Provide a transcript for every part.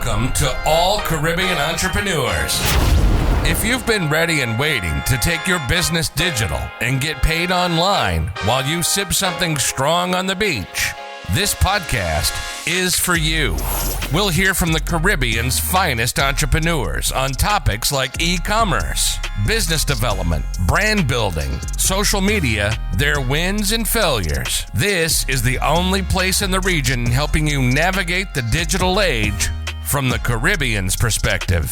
Welcome to all Caribbean entrepreneurs. If you've been ready and waiting to take your business digital and get paid online while you sip something strong on the beach, this podcast is for you. We'll hear from the Caribbean's finest entrepreneurs on topics like e-commerce, business development, brand building, social media, their wins and failures. This is the only place in the region helping you navigate the digital age from the Caribbean's perspective.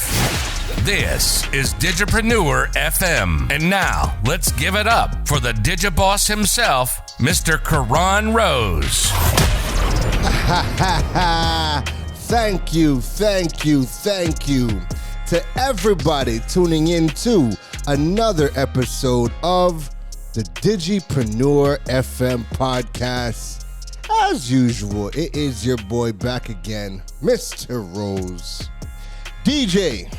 This is Digipreneur FM. And now, let's give it up for the Digiboss himself, Mr. Karan Rose. Thank you to everybody tuning in to another episode of the Digipreneur FM podcast. As usual, it is your boy back again, Mr. Rose. DJ,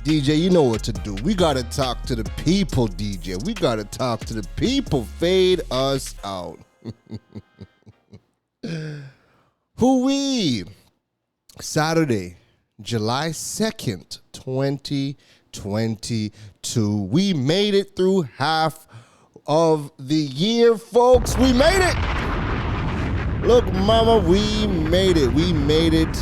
you know what to do. We gotta talk to the people, DJ. We gotta talk to the people. Fade us out. Hoo-wee. Saturday, July 2nd, 2022. We made it through half of the year, folks. We made it. Look, mama, we made it. We made it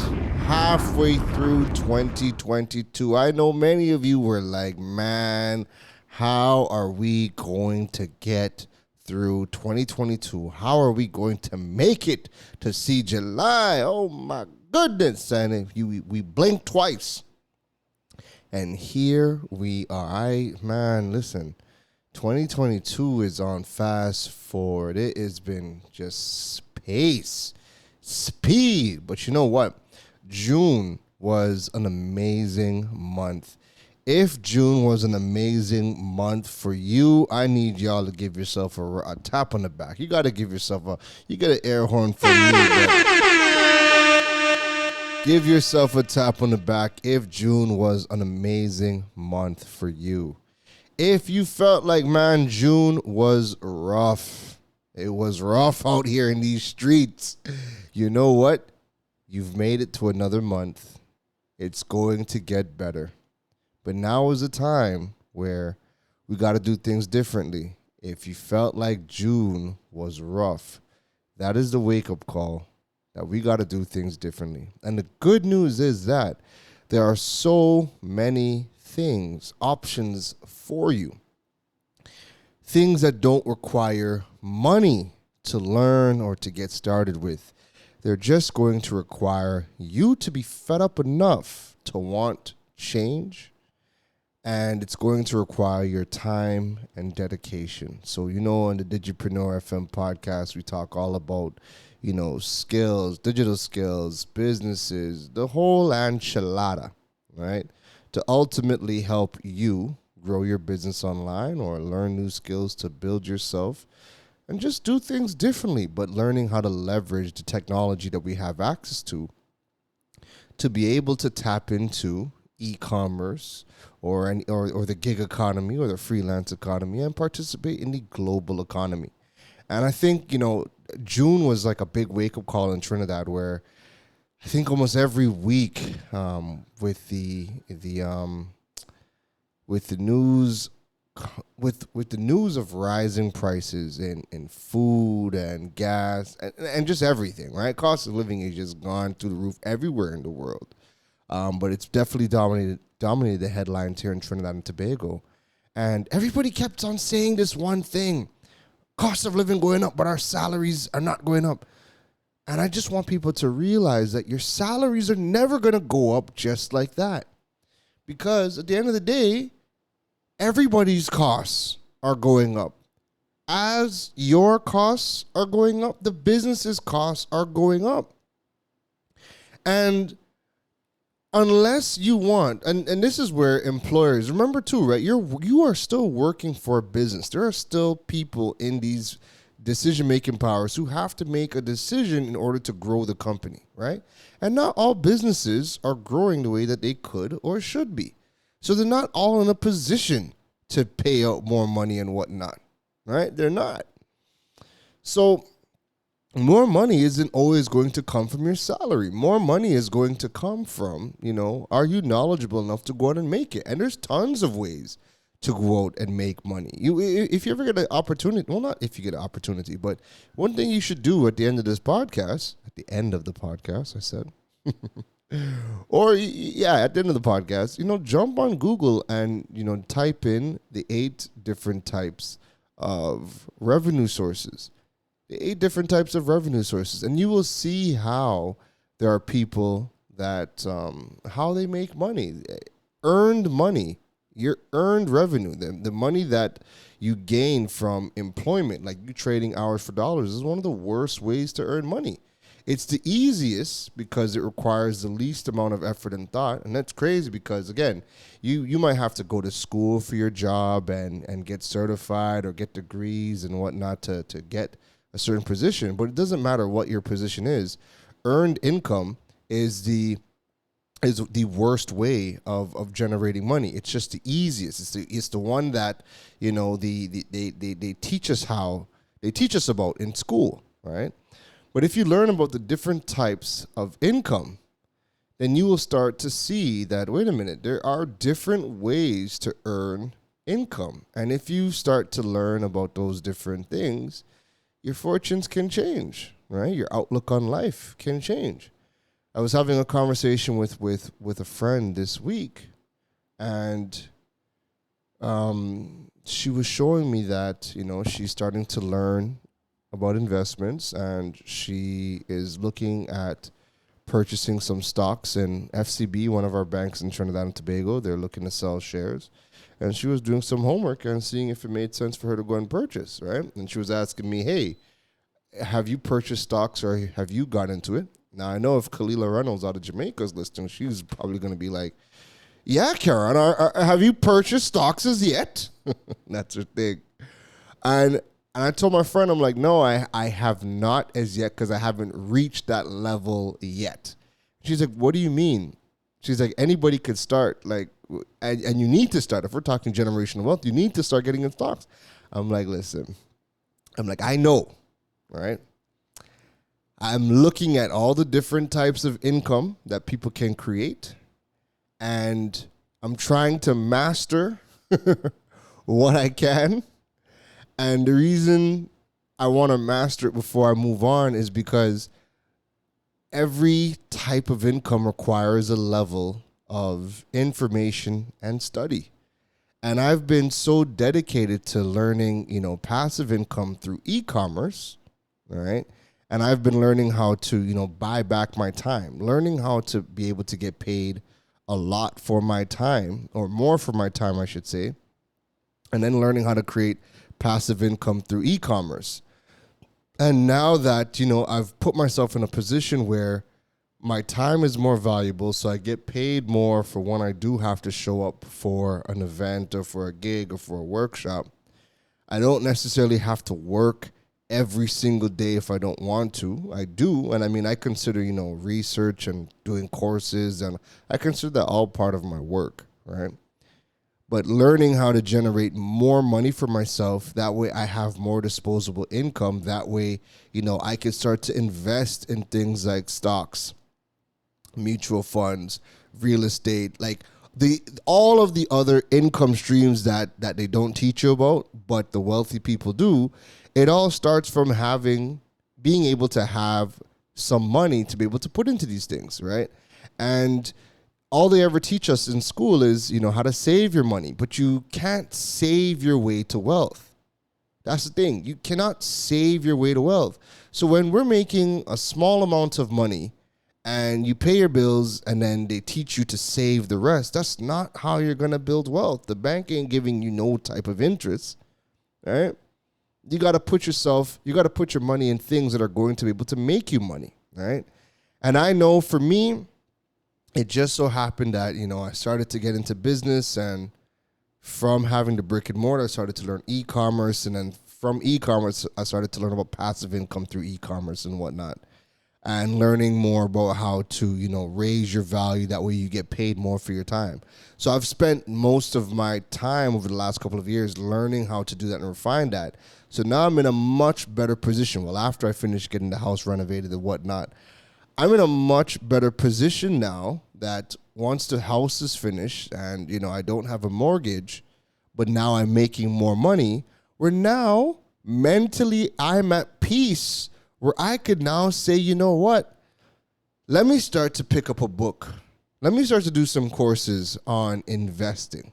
halfway through 2022. I know many of you were like, man, how are we going to get through 2022? How are we going to make it to see July? Oh my goodness. And if we blinked twice. And here we are. Listen, 2022 is on fast forward. It has been just speed. But you know what? June was an amazing month. If June was an amazing month for you, I need y'all to give yourself a tap on the back. You got to give yourself you get an air horn for me. Give yourself a tap on the back if June was an amazing month for you. If you felt like, man, June was rough. It was rough out here in these streets. You know what? You've made it to another month. It's going to get better. But now is the time where we got to do things differently. If you felt like June was rough, that is the wake-up call that we got to do things differently. And the good news is that there are so many options for you. Things that don't require money to learn or to get started with. They're just going to require you to be fed up enough to want change. And it's going to require your time and dedication. So, on the Digipreneur FM podcast, we talk all about, skills, digital skills, businesses, the whole enchilada, right? To ultimately help you grow your business online or learn new skills to build yourself and just do things differently, but learning how to leverage the technology that we have access to be able to tap into e-commerce or the gig economy or the freelance economy and participate in the global economy. And I think, June was like a big wake-up call in Trinidad where I think almost every week with the news of rising prices in food and gas and just everything, right? Cost of living has just gone through the roof everywhere in the world. But it's definitely dominated the headlines here in Trinidad and Tobago. And everybody kept on saying this one thing: cost of living going up, but our salaries are not going up. And I just want people to realize that your salaries are never going to go up just like that. Because at the end of the day, everybody's costs are going up. As your costs are going up, the business's costs are going up. And unless you want, and this is where employers, remember too, right? You are still working for a business. There are still people in these decision-making powers who have to make a decision in order to grow the company, right? And not all businesses are growing the way that they could or should be. So they're not all in a position to pay out more money and whatnot, right? They're not. So more money isn't always going to come from your salary. More money is going to come from, are you knowledgeable enough to go out and make it? And there's tons of ways to go out and make money. If you ever get an opportunity, well, not if you get an opportunity, but one thing you should do at the end of this podcast, at the end of the podcast, I said, or yeah, at the end of the podcast, jump on Google and, type in the 8 different types of revenue sources. The 8 different types of revenue sources. And you will see how there are people that, how they make money. Earned money. Your earned revenue. The money that you gain from employment, like you trading hours for dollars, is one of the worst ways to earn money. It's the easiest because it requires the least amount of effort and thought. And that's crazy because, again, you might have to go to school for your job and get certified or get degrees and whatnot to get a certain position. But it doesn't matter what your position is. Earned income is the worst way of generating money. It's just the easiest. It's the one that, they teach us about in school, right? But if you learn about the different types of income, then you will start to see that, wait a minute, there are different ways to earn income. And if you start to learn about those different things, your fortunes can change, right? Your outlook on life can change. I was having a conversation with a friend this week, and she was showing me that, she's starting to learn about investments, and she is looking at purchasing some stocks in FCB, one of our banks in Trinidad and Tobago. They're looking to sell shares. And she was doing some homework and seeing if it made sense for her to go and purchase, right? And she was asking me, hey, have you purchased stocks or have you got into it? Now, I know if Kalila Reynolds out of Jamaica is listening, she's probably going to be like, yeah, Karen, have you purchased stocks as yet? That's her thing. And I told my friend, I'm like, no, I have not as yet because I haven't reached that level yet. She's like, what do you mean? She's like, anybody could start, like, and you need to start. If we're talking generational wealth, you need to start getting in stocks. I'm like, listen, I know, right? I'm looking at all the different types of income that people can create, and I'm trying to master what I can. And the reason I want to master it before I move on is because every type of income requires a level of information and study. And I've been so dedicated to learning, passive income through e-commerce, all right? And I've been learning how to, buy back my time, learning how to be able to get paid a lot for my time, or more for my time, I should say, and then learning how to create passive income through e-commerce. And now that, I've put myself in a position where my time is more valuable, so I get paid more for when I do have to show up for an event or for a gig or for a workshop. I don't necessarily have to work every single day if I don't want to. I do, and I consider, research and doing courses, and I consider that all part of my work, right? But learning how to generate more money for myself, that way I have more disposable income. That way, I can start to invest in things like stocks, mutual funds, real estate, like all of the other income streams that they don't teach you about, but the wealthy people do. It all starts from being able to have some money to be able to put into these things, right? And all they ever teach us in school is, how to save your money, but you can't save your way to wealth. That's the thing. You cannot save your way to wealth. So when we're making a small amount of money and you pay your bills and then they teach you to save the rest, that's not how you're going to build wealth. The bank ain't giving you no type of interest, right? You got to put your money in things that are going to be able to make you money, right? And I know for me, it just so happened that, I started to get into business, and from having the brick and mortar, I started to learn e-commerce. And then from e-commerce, I started to learn about passive income through e-commerce and whatnot. and learning more about how to, raise your value. That way you get paid more for your time. So I've spent most of my time over the last couple of years learning how to do that and refine that. So now I'm in a much better position. Well, after I finish getting the house renovated and whatnot, I'm in a much better position now that once the house is finished and, I don't have a mortgage, but now I'm making more money, where now mentally I'm at peace where I could now say, you know what? Let me start to pick up a book. Let me start to do some courses on investing.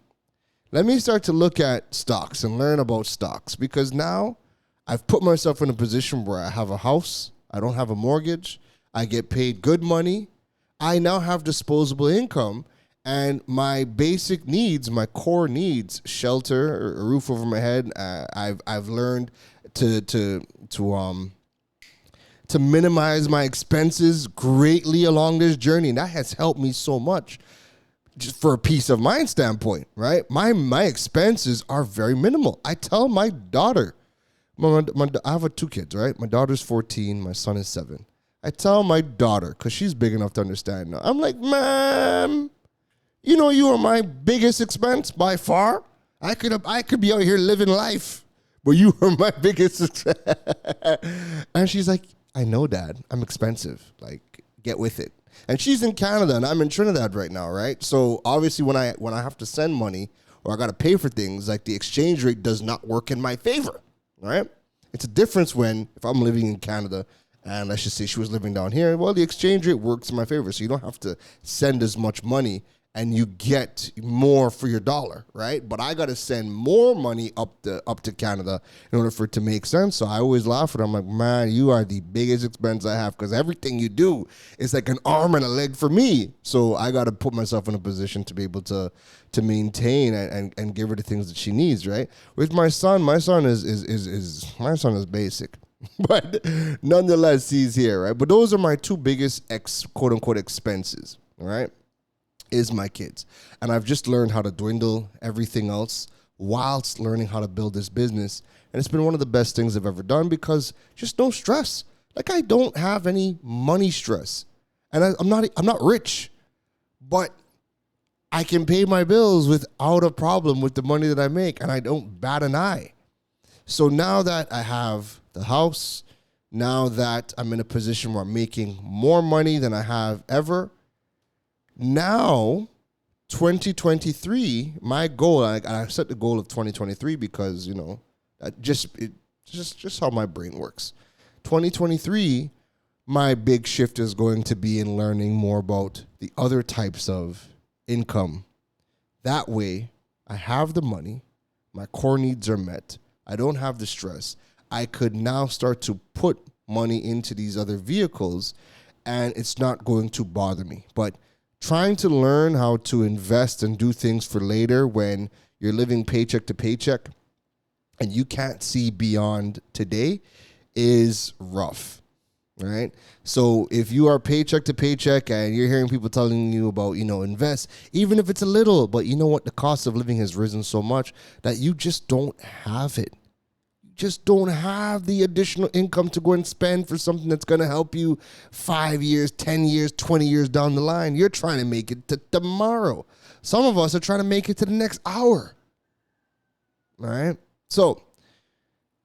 Let me start to look at stocks and learn about stocks, because now I've put myself in a position where I have a house, I don't have a mortgage, I get paid good money, I now have disposable income, and my basic needs, my core needs, shelter, a roof over my head, I've learned to minimize my expenses greatly along this journey, and that has helped me so much. Just for a peace of mind standpoint, right? My expenses are very minimal. I tell my daughter, I have two kids, right? My daughter's 14, my son is 7. I tell my daughter, because she's big enough to understand now, I'm like, Mom, you are my biggest expense by far. I could be out here living life, but you are my biggest expense. And she's like, I know, Dad, I'm expensive. Like, get with it. And she's in Canada and I'm in Trinidad right now, right? So obviously when I have to send money or I got to pay for things, like the exchange rate does not work in my favor, right? It's a difference when if I'm living in Canada and let's just say she was living down here, well, the exchange rate works in my favor. So you don't have to send as much money and you get more for your dollar, right? But I got to send more money up to Canada in order for it to make sense. So I always laugh at her. I'm like, man, you are the biggest expense I have, because everything you do is like an arm and a leg for me. So I got to put myself in a position to be able to maintain and give her the things that she needs, right? With my son is basic. But nonetheless, he's here, right? But those are my two biggest quote unquote expenses, all right? Is my kids. And I've just learned how to dwindle everything else whilst learning how to build this business. And it's been one of the best things I've ever done, because just no stress. Like, I don't have any money stress. And I'm not rich, but I can pay my bills without a problem with the money that I make, and I don't bat an eye. So now that I have the house, now that I'm in a position where I'm making more money than I have ever, now, 2023, my goal, I set the goal of 2023 because, just how my brain works. 2023, my big shift is going to be in learning more about the other types of income. That way, I have the money, my core needs are met, I don't have the stress. I could now start to put money into these other vehicles, and it's not going to bother me. But trying to learn how to invest and do things for later when you're living paycheck to paycheck and you can't see beyond today is rough, right? So if you are paycheck to paycheck and you're hearing people telling you about, invest, even if it's a little, but you know what? The cost of living has risen so much that you just don't have it. Just don't have the additional income to go and spend for something that's going to help you 5 years, 10 years, 20 years down the line. You're trying to make it to tomorrow. Some of us are trying to make it to the next hour. All right. So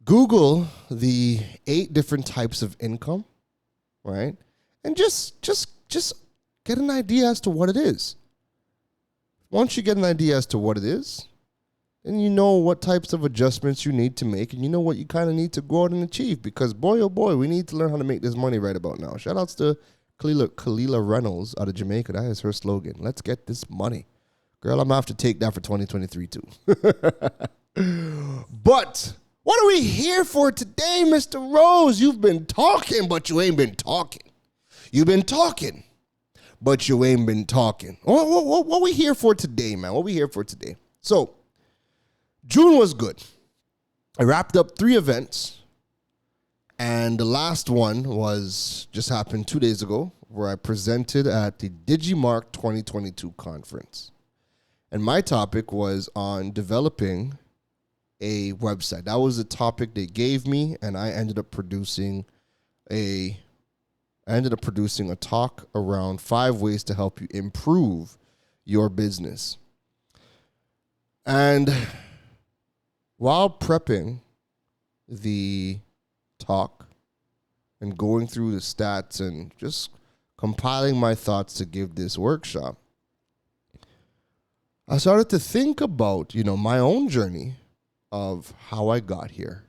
Google the 8 different types of income, right? And just get an idea as to what it is. Once you get an idea as to what it is, and you know what types of adjustments you need to make, and you know what you kind of need to go out and achieve, because boy, oh boy, we need to learn how to make this money right about now. Shout outs to Kalila Reynolds out of Jamaica. That is her slogan. Let's get this money. Girl, I'm going to have to take that for 2023 too. But what are we here for today, Mr. Rose? You've been talking, but you ain't been talking. You've been talking, but you ain't been talking. What we here for today, man? What we here for today? So, June was good. I wrapped up 3 events, and the last one just happened 2 days ago, where I presented at the Digimark 2022 conference. And my topic was on developing a website. That was the topic they gave me, and I ended up producing a I ended up producing a talk around 5 ways to help you improve your business. And while prepping the talk and going through the stats and just compiling my thoughts to give this workshop, I started to think about, my own journey of how I got here.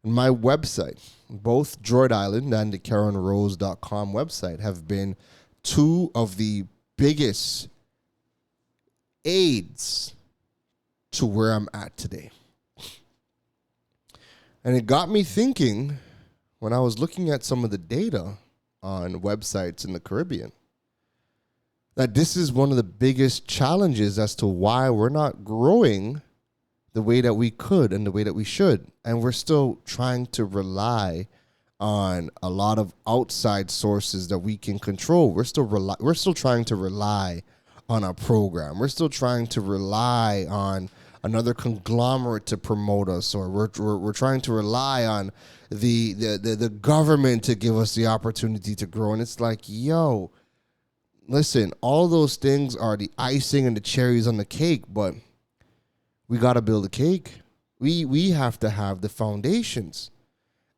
And my website, both Droid Island and the KarenRose.com website, have been 2 of the biggest aids to where I'm at today. And it got me thinking when I was looking at some of the data on websites in the Caribbean, that this is one of the biggest challenges as to why we're not growing the way that we could and the way that we should. And we're still trying to rely on a lot of outside sources that we can control. We're still trying to rely on a program. We're still trying to rely on another conglomerate to promote us, or we're trying to rely on the government to give us the opportunity to grow. And it's like, yo, listen, all those things are the icing and the cherries on the cake, but we got to build a cake. We have to have the foundations.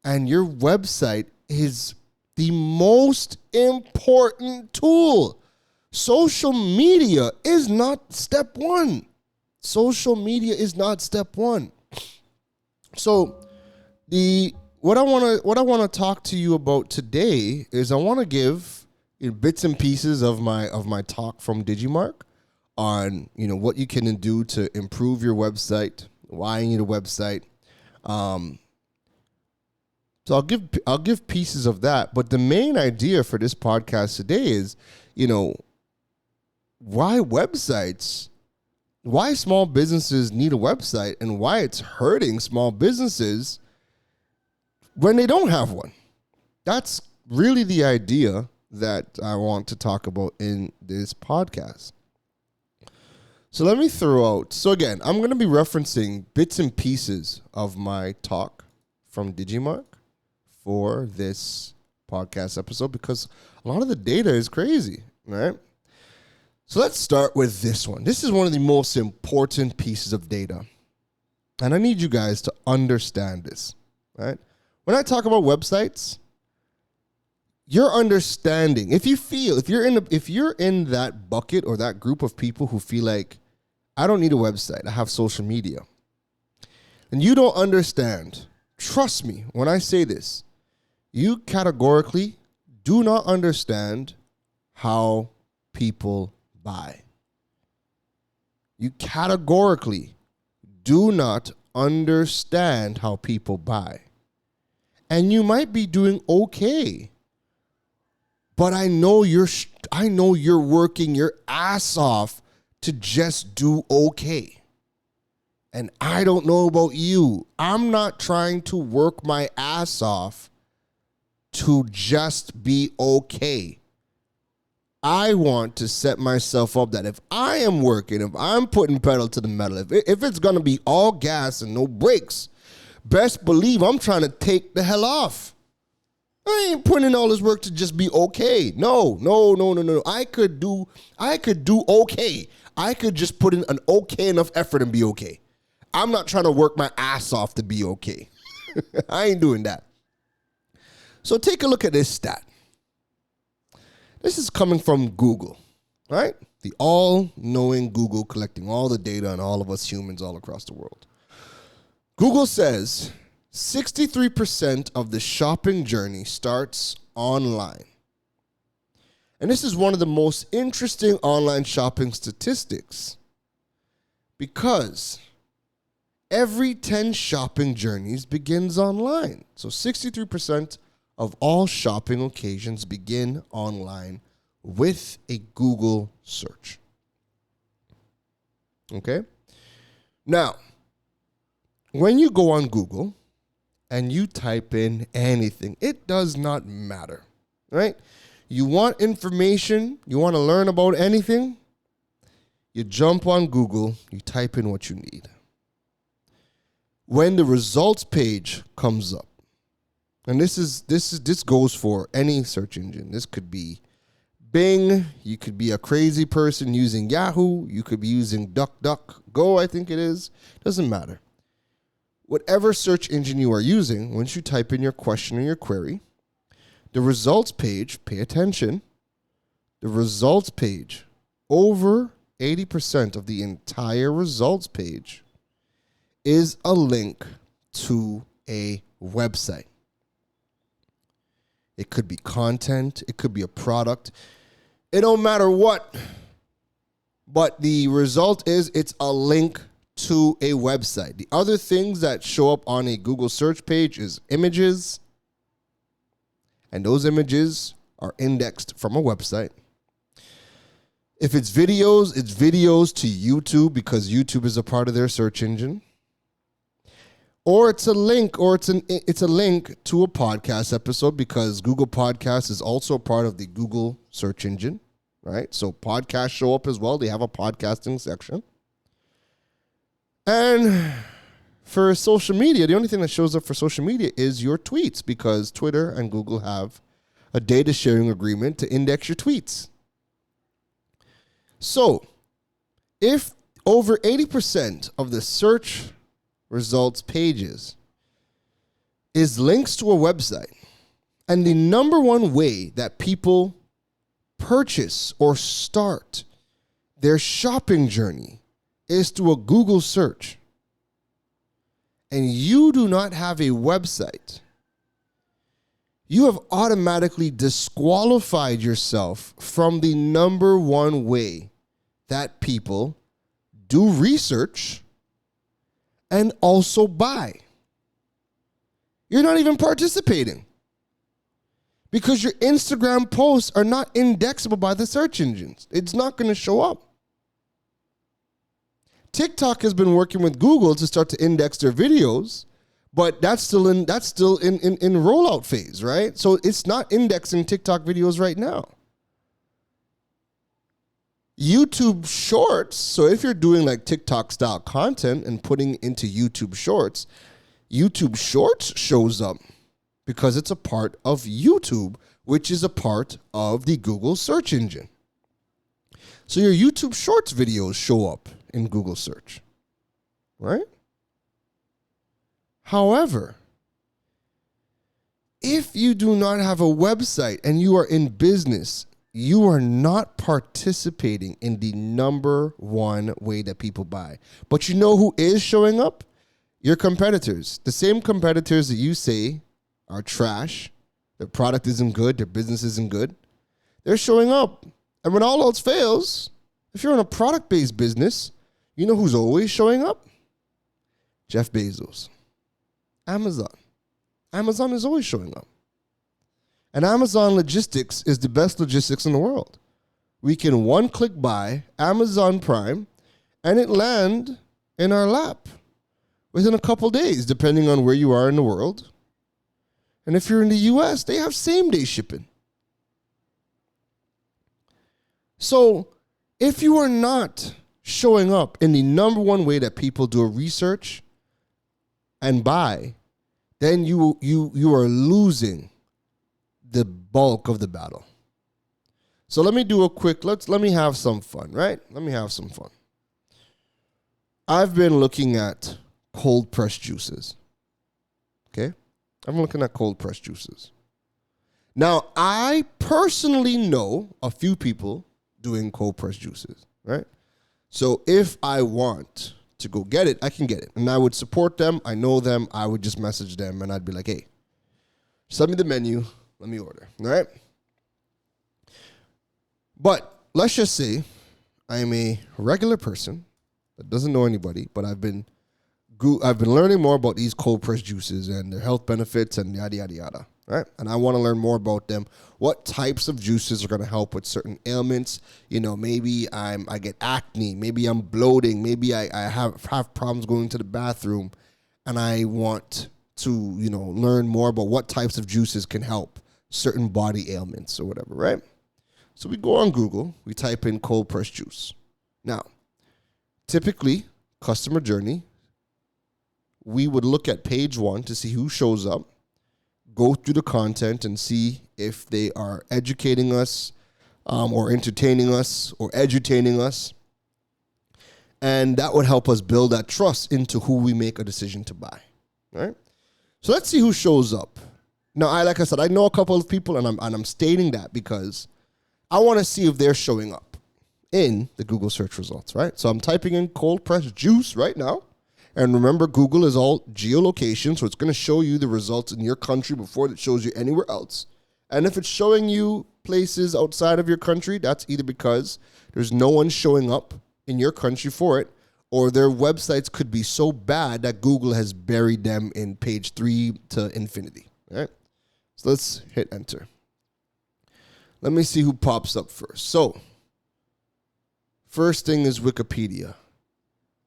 And your website is the most important tool. Social media is not step one. Social media is not step one. So what I want to talk to you about today is I want to give bits and pieces of my talk from Digimarc on what you can do to improve your website, why you need a website. So I'll give pieces of that, but the main idea for this podcast today is, why websites, why small businesses need a website, and why it's hurting small businesses when they don't have one. That's really the idea that I want to talk about in this podcast. So let me throw out, so again, I'm going to be referencing bits and pieces of my talk from Digimarc for this podcast episode because a lot of the data is crazy, right? So let's start with this one. This is one of the most important pieces of data. And I need you guys to understand this, right? When I talk about websites, your understanding, if you're in that bucket or that group of people who feel like, I don't need a website, I have social media, and you don't understand, trust me when I say this, you categorically do not understand how people buy. You categorically do not understand how people buy. And you might be doing okay. But I know you're working your ass off to just do okay. And I don't know about you. I'm not trying to work my ass off to just be okay. I want to set myself up that if I am working, if I'm putting pedal to the metal, if it's going to be all gas and no brakes, best believe I'm trying to take the hell off. I ain't putting in all this work to just be okay. No. I could do okay. I could just put in an okay enough effort and be okay. I'm not trying to work my ass off to be okay. I ain't doing that. So take a look at this stat. This is coming from Google, right? The all-knowing Google collecting all the data on all of us humans all across the world. Google says 63% of the shopping journey starts online. And this is one of the most interesting online shopping statistics because every 10 shopping journeys begins online. So 63% of all shopping occasions begin online with a Google search. Okay? Now, when you go on Google and you type in anything, it does not matter, right? You want information, you want to learn about anything, you jump on Google, you type in what you need. When the results page comes up, And this goes for any search engine. This could be Bing. You could be a crazy person using Yahoo. You could be using DuckDuckGo, I think it is. Doesn't matter. Whatever search engine you are using, once you type in your question or your query, the results page, pay attention, the results page, over 80% of the entire results page is a link to a website. It could be content. It could be a product. It don't matter what. But the result is it's a link to a website. The other things that show up on a Google search page is images. And those images are indexed from a website. If it's videos to YouTube because YouTube is a part of their search engine. Or it's a link, it's a link to a podcast episode because Google Podcasts is also part of the Google search engine, right? So podcasts show up as well. They have a podcasting section. And for social media, the only thing that shows up for social media is your tweets because Twitter and Google have a data sharing agreement to index your tweets. So if over 80% of the search results pages is links to a website, and the number one way that people purchase or start their shopping journey is through a Google search, and you do not have a website, you have automatically disqualified yourself from the number one way that people do research and also buy. You're not even participating because your Instagram posts are not indexable by the search engines. It's not going to show up. TikTok has been working with Google to start to index their videos, but that's still in rollout phase, right? So it's not indexing TikTok videos right now. YouTube Shorts, so if you're doing like TikTok style content and putting into YouTube Shorts shows up because it's a part of YouTube, which is a part of the Google search engine. So your YouTube Shorts videos show up in Google search, right? However, if you do not have a website and you are in business, you are not participating in the number one way that people buy. But you know who is showing up? Your competitors. The same competitors that you say are trash, their product isn't good, their business isn't good. They're showing up. And when all else fails, if you're in a product-based business, you know who's always showing up? Jeff Bezos. Amazon. Amazon is always showing up. And Amazon Logistics is the best logistics in the world. We can one-click buy Amazon Prime, and it land in our lap within a couple days, depending on where you are in the world. And if you're in the U.S., they have same-day shipping. So if you are not showing up in the number one way that people do research and buy, then you are losing the bulk of the battle. So let me do a quick, let me have some fun, right? Let me have some fun. I've been looking at cold pressed juices. Okay? I'm looking at cold pressed juices. Now, I personally know a few people doing cold pressed juices, right? So if I want to go get it, I can get it. And I would support them. I know them. I would just message them and I'd be like, hey, send me the menu. Let me order, all right? But let's just say I am a regular person that doesn't know anybody, but I've been learning more about these cold pressed juices and their health benefits and yada, yada, yada, right? And I want to learn more about them. What types of juices are going to help with certain ailments? You know, maybe I get acne. Maybe I'm bloating. Maybe I have problems going to the bathroom. And I want to, learn more about what types of juices can help certain body ailments or whatever, right? So we go on Google, we type in cold pressed juice. Now, typically, customer journey, we would look at page 1 to see who shows up, go through the content and see if they are educating us or entertaining us or edutaining us. And that would help us build that trust into who we make a decision to buy. All right? So let's see who shows up. Now, like I said, I know a couple of people, and I'm stating that because I want to see if they're showing up in the Google search results, right? So I'm typing in cold pressed juice right now. And remember, Google is all geolocation, so it's going to show you the results in your country before it shows you anywhere else. And if it's showing you places outside of your country, that's either because there's no one showing up in your country for it, or their websites could be so bad that Google has buried them in page 3 to infinity. All right? So let's hit enter. Let me see who pops up first. So, first thing is Wikipedia.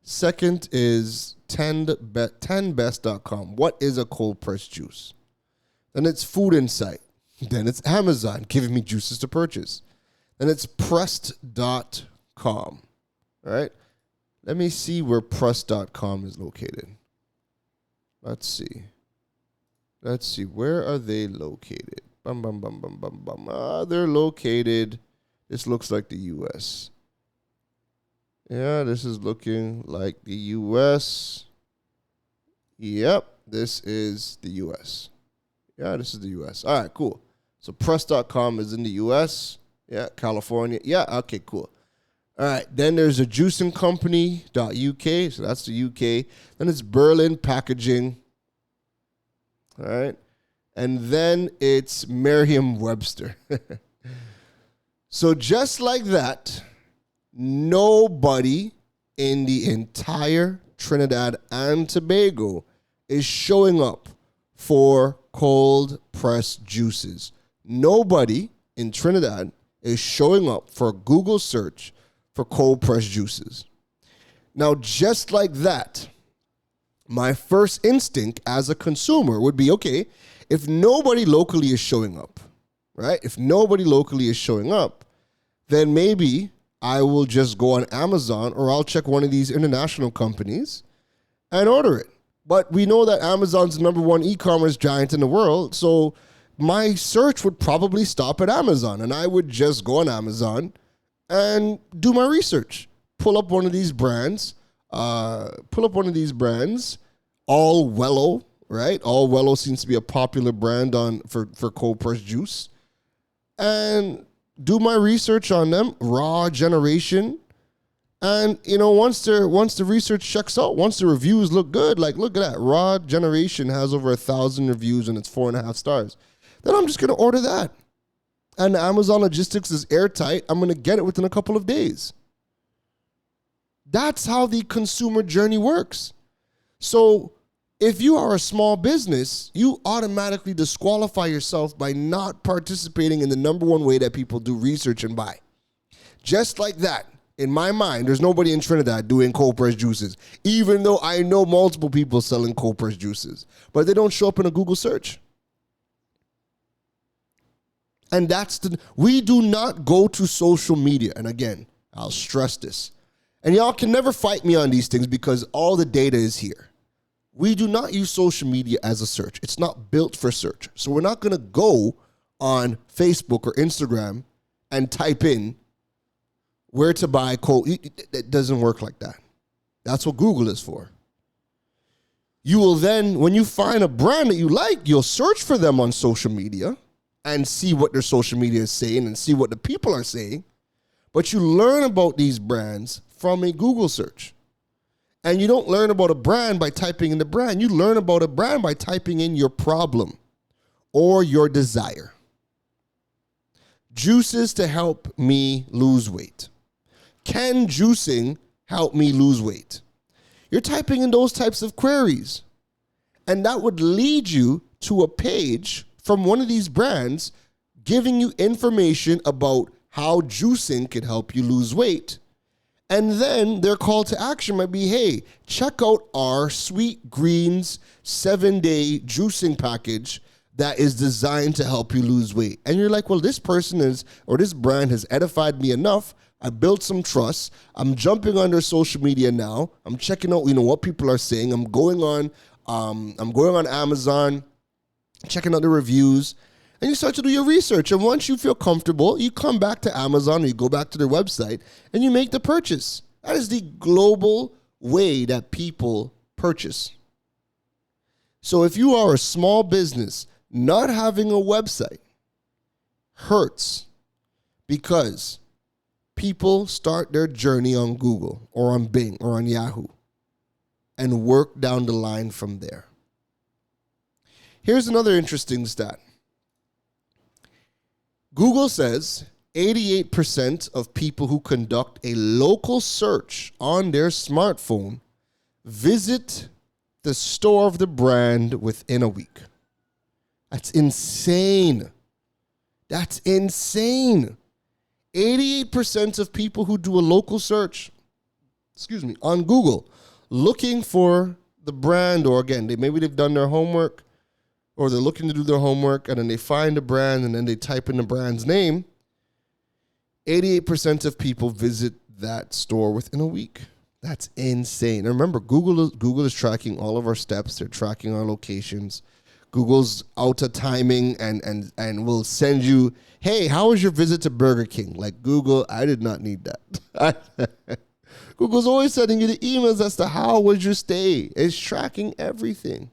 Second is 10best.com. What is a cold pressed juice? Then it's Food Insight. Then it's Amazon giving me juices to purchase. Then it's pressed.com. All right. Let me see where press.com is located. Let's see. Where are they located? They're located. This looks like the U.S. Yeah, this is looking like the U.S. Yep, this is the U.S. Yeah, this is the U.S. All right, cool. So press.com is in the U.S. Yeah, California. Yeah, okay, cool. All right, then there's a juicingcompany.uk, so that's the UK. Then it's Berlin Packaging. All right, and then it's Merriam-Webster. So just like that, nobody in the entire Trinidad and Tobago is showing up for cold pressed juices. Nobody in Trinidad is showing up for a Google search for cold pressed juices. Now, just like that, my first instinct as a consumer would be, okay, if nobody locally is showing up, right? If nobody locally is showing up, then maybe I will just go on Amazon or I'll check one of these international companies and order it. But we know that Amazon's the number one e-commerce giant in the world, so my search would probably stop at Amazon, and I would just go on Amazon and do my research. Pull up one of these brands. All Wello, right? All Wello seems to be a popular brand for cold pressed juice. And do my research on them, Raw Generation. And, once the research checks out, once the reviews look good, like, look at that. Raw Generation has over 1,000 reviews and it's 4.5 stars. Then I'm just going to order that. And Amazon logistics is airtight. I'm going to get it within a couple of days. That's how the consumer journey works. So if you are a small business, you automatically disqualify yourself by not participating in the number one way that people do research and buy. Just like that, in my mind, there's nobody in Trinidad doing cold pressed juices, even though I know multiple people selling cold pressed juices, but they don't show up in a Google search. And we do not go to social media. And again, I'll stress this. And y'all can never fight me on these things because all the data is here. We do not use social media as a search. It's not built for search. So we're not going to go on Facebook or Instagram and type in where to buy cold. It doesn't work like that. That's what Google is for. You will then, when you find a brand that you like, you'll search for them on social media and see what their social media is saying and see what the people are saying. But you learn about these brands from a Google search. And you don't learn about a brand by typing in the brand. You learn about a brand by typing in your problem or your desire. Juices to help me lose weight. Can juicing help me lose weight? You're typing in those types of queries. And that would lead you to a page from one of these brands giving you information about how juicing can help you lose weight. And then their call to action might be, hey, check out our Sweet Greens 7-day juicing package that is designed to help you lose weight. And you're like, well, this brand has edified me enough. I built some trust. I'm jumping on their social media now. I'm checking out, what people are saying. I'm going on Amazon checking out the reviews, and you start to do your research. And once you feel comfortable, you come back to Amazon or you go back to their website and you make the purchase. That is the global way that people purchase. So if you are a small business, not having a website hurts because people start their journey on Google or on Bing or on Yahoo and work down the line from there. Here's another interesting stat. Google says 88% of people who conduct a local search on their smartphone visit the store of the brand within a week. That's insane. That's insane. 88% of people who do a local search, on Google, looking for the brand, or again, maybe they've done their homework, or they're looking to do their homework, and then they find a brand, and then they type in the brand's name. 88% of people visit that store within a week. That's insane. And remember, Google is tracking all of our steps. They're tracking our locations. Google's out of timing and will send you, hey, how was your visit to Burger King? Like, Google, I did not need that. Google's always sending you the emails as to how was your stay. It's tracking everything.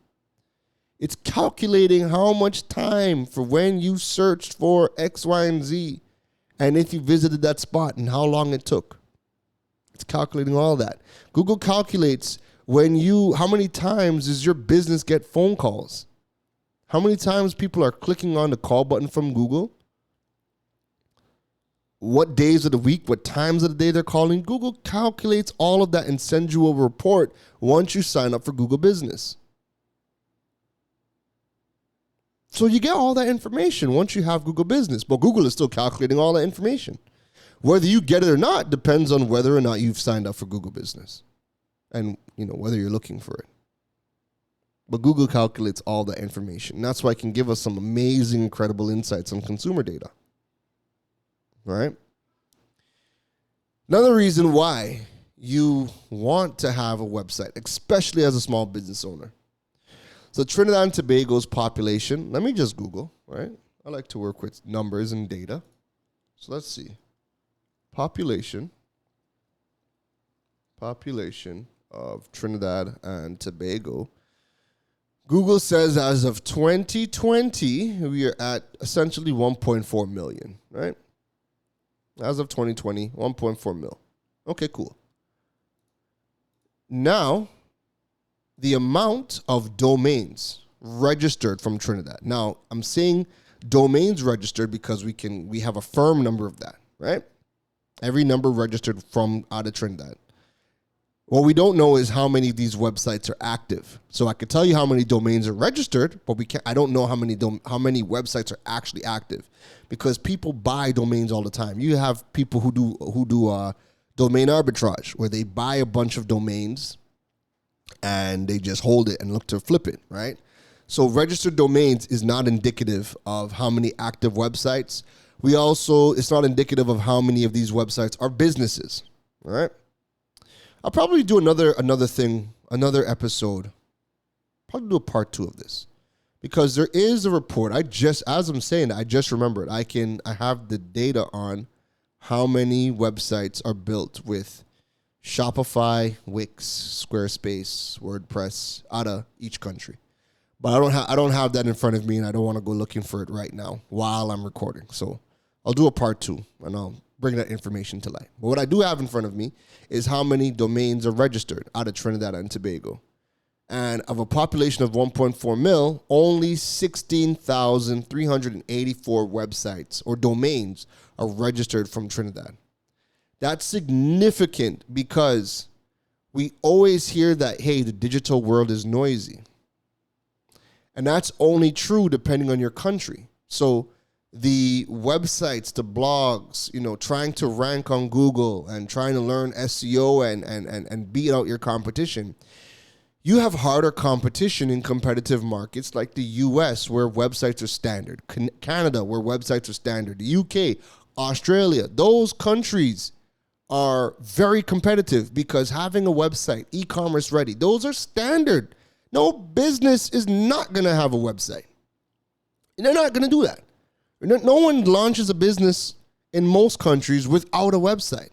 It's calculating how much time for when you searched for X, Y, and Z, and if you visited that spot and how long it took. It's calculating all that. Google calculates how many times does your business get phone calls? How many times people are clicking on the call button from Google? What days of the week, what times of the day they're calling? Google calculates all of that and sends you a report once you sign up for Google Business. So you get all that information once you have Google Business, but Google is still calculating all that information. Whether you get it or not depends on whether or not you've signed up for Google Business and, whether you're looking for it. But Google calculates all that information. And that's why it can give us some amazing, incredible insights on consumer data. Right? Another reason why you want to have a website, especially as a small business owner. So Trinidad and Tobago's population, let me just Google, right? I like to work with numbers and data. So let's see. Population of Trinidad and Tobago. Google says as of 2020, we are at essentially 1.4 million, right? As of 2020, 1.4 mil. Okay, cool. Now, the amount of domains registered from Trinidad. Now, I'm saying domains registered because we have a firm number of that, right? Every number registered from out of Trinidad. What we don't know is how many of these websites are active. So I could tell you how many domains are registered, but I don't know how many websites are actually active, because people buy domains all the time. You have people who do domain arbitrage, where they buy a bunch of domains and they just hold it and look to flip it, right? So registered domains is not indicative of how many active websites. It's not indicative of how many of these websites are businesses, all right? I'll probably do another episode. Probably do a part 2 of this, because there is a report. As I'm saying, I just remembered. I have the data on how many websites are built with Shopify, Wix, Squarespace, WordPress out of each country. But I don't have that in front of me, and I don't want to go looking for it right now while I'm recording. So I'll do a part 2, and I'll bring that information to light. But what I do have in front of me is how many domains are registered out of Trinidad and Tobago. And of a population of 1.4 mil, only 16,384 websites or domains are registered from Trinidad. That's significant because we always hear that, hey, the digital world is noisy. And that's only true depending on your country. So the websites, the blogs, trying to rank on Google and trying to learn SEO and beat out your competition. You have harder competition in competitive markets like the US, where websites are standard, Canada, where websites are standard, the UK, Australia. Those countries are very competitive because having a website, e-commerce ready, those are standard. No business is not going to have a website. And they're not going to do that. No one launches a business in most countries without a website,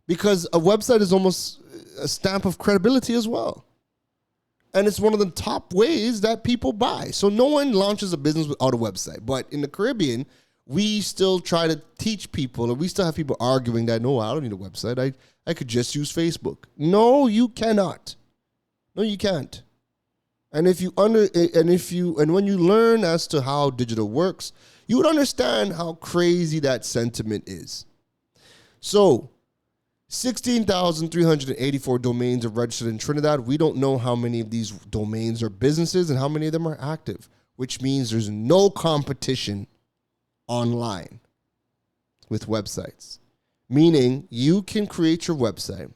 because a website is almost a stamp of credibility as well. And it's one of the top ways that people buy. So no one launches a business without a website. But in the Caribbean, we still try to teach people, or we still have people arguing that, no, I don't need a website. I could just use Facebook. No, you cannot. No, you can't. And when you learn as to how digital works, you would understand how crazy that sentiment is. So 16,384 domains are registered in Trinidad. We don't know how many of these domains are businesses and how many of them are active, which means there's no competition online with websites. Meaning you can create your website,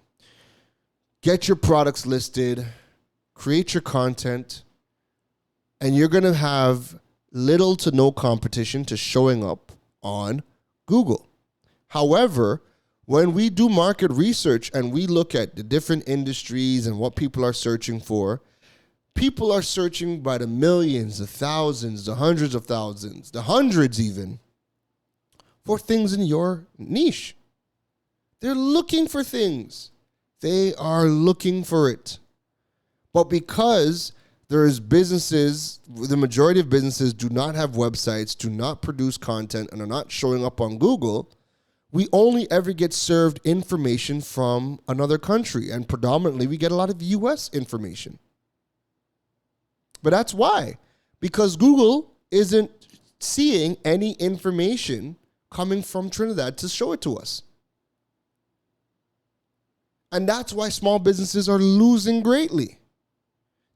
get your products listed, create your content, and you're going to have little to no competition to showing up on Google. However, when we do market research and we look at the different industries and what people are searching for, people are searching by the millions, the thousands, the hundreds of thousands, the hundreds even, for things in your niche. They're looking for things. They are looking for it. But because there's businesses, the majority of businesses do not have websites, do not produce content, and are not showing up on Google, we only ever get served information from another country. And predominantly, we get a lot of U.S. information. But that's why. Because Google isn't seeing any information coming from Trinidad to show it to us. And that's why small businesses are losing greatly.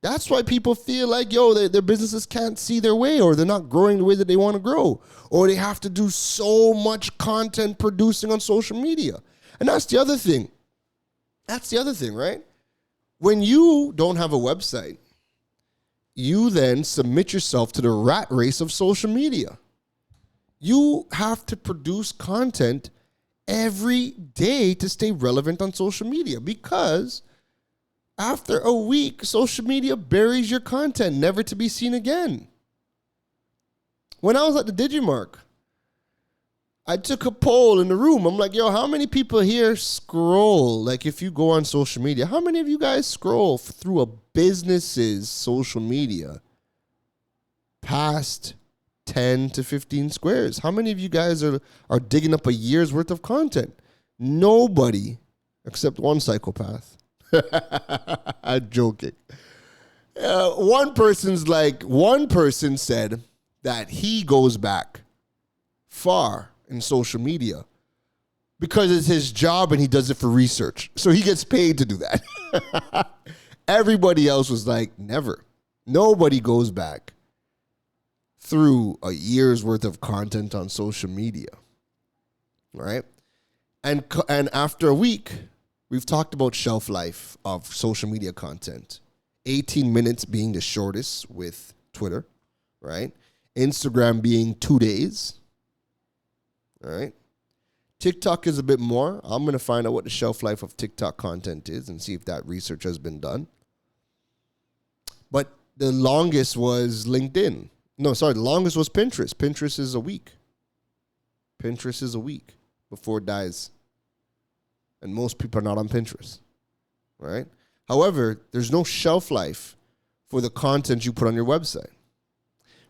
That's why people feel like, their businesses can't see their way, or they're not growing the way that they want to grow, or they have to do so much content producing on social media. And that's the other thing. Right? When you don't have a website, you then submit yourself to the rat race of social media. You have to produce content every day to stay relevant on social media, because after a week, social media buries your content, never to be seen again. When I was at the Digimark, I took a poll in the room. I'm like, how many people here scroll? Like, if you go on social media, how many of you guys scroll through a business's social media past 10 to 15 squares? How many of you guys are digging up a year's worth of content? Nobody, except one psychopath. I'm joking. One person said that he goes back far in social media because it's his job and he does it for research. So he gets paid to do that. Everybody else was like, never. Nobody goes back through a year's worth of content on social media. Right? And after a week, we've talked about shelf life of social media content. 18 minutes being the shortest with Twitter, right? Instagram being 2 days, all right? TikTok is a bit more. I'm going to find out what the shelf life of TikTok content is and see if that research has been done. But the longest was LinkedIn. The longest was Pinterest. Pinterest is a week. Before it dies. And most people are not on Pinterest, right? However, there's no shelf life for the content you put on your website,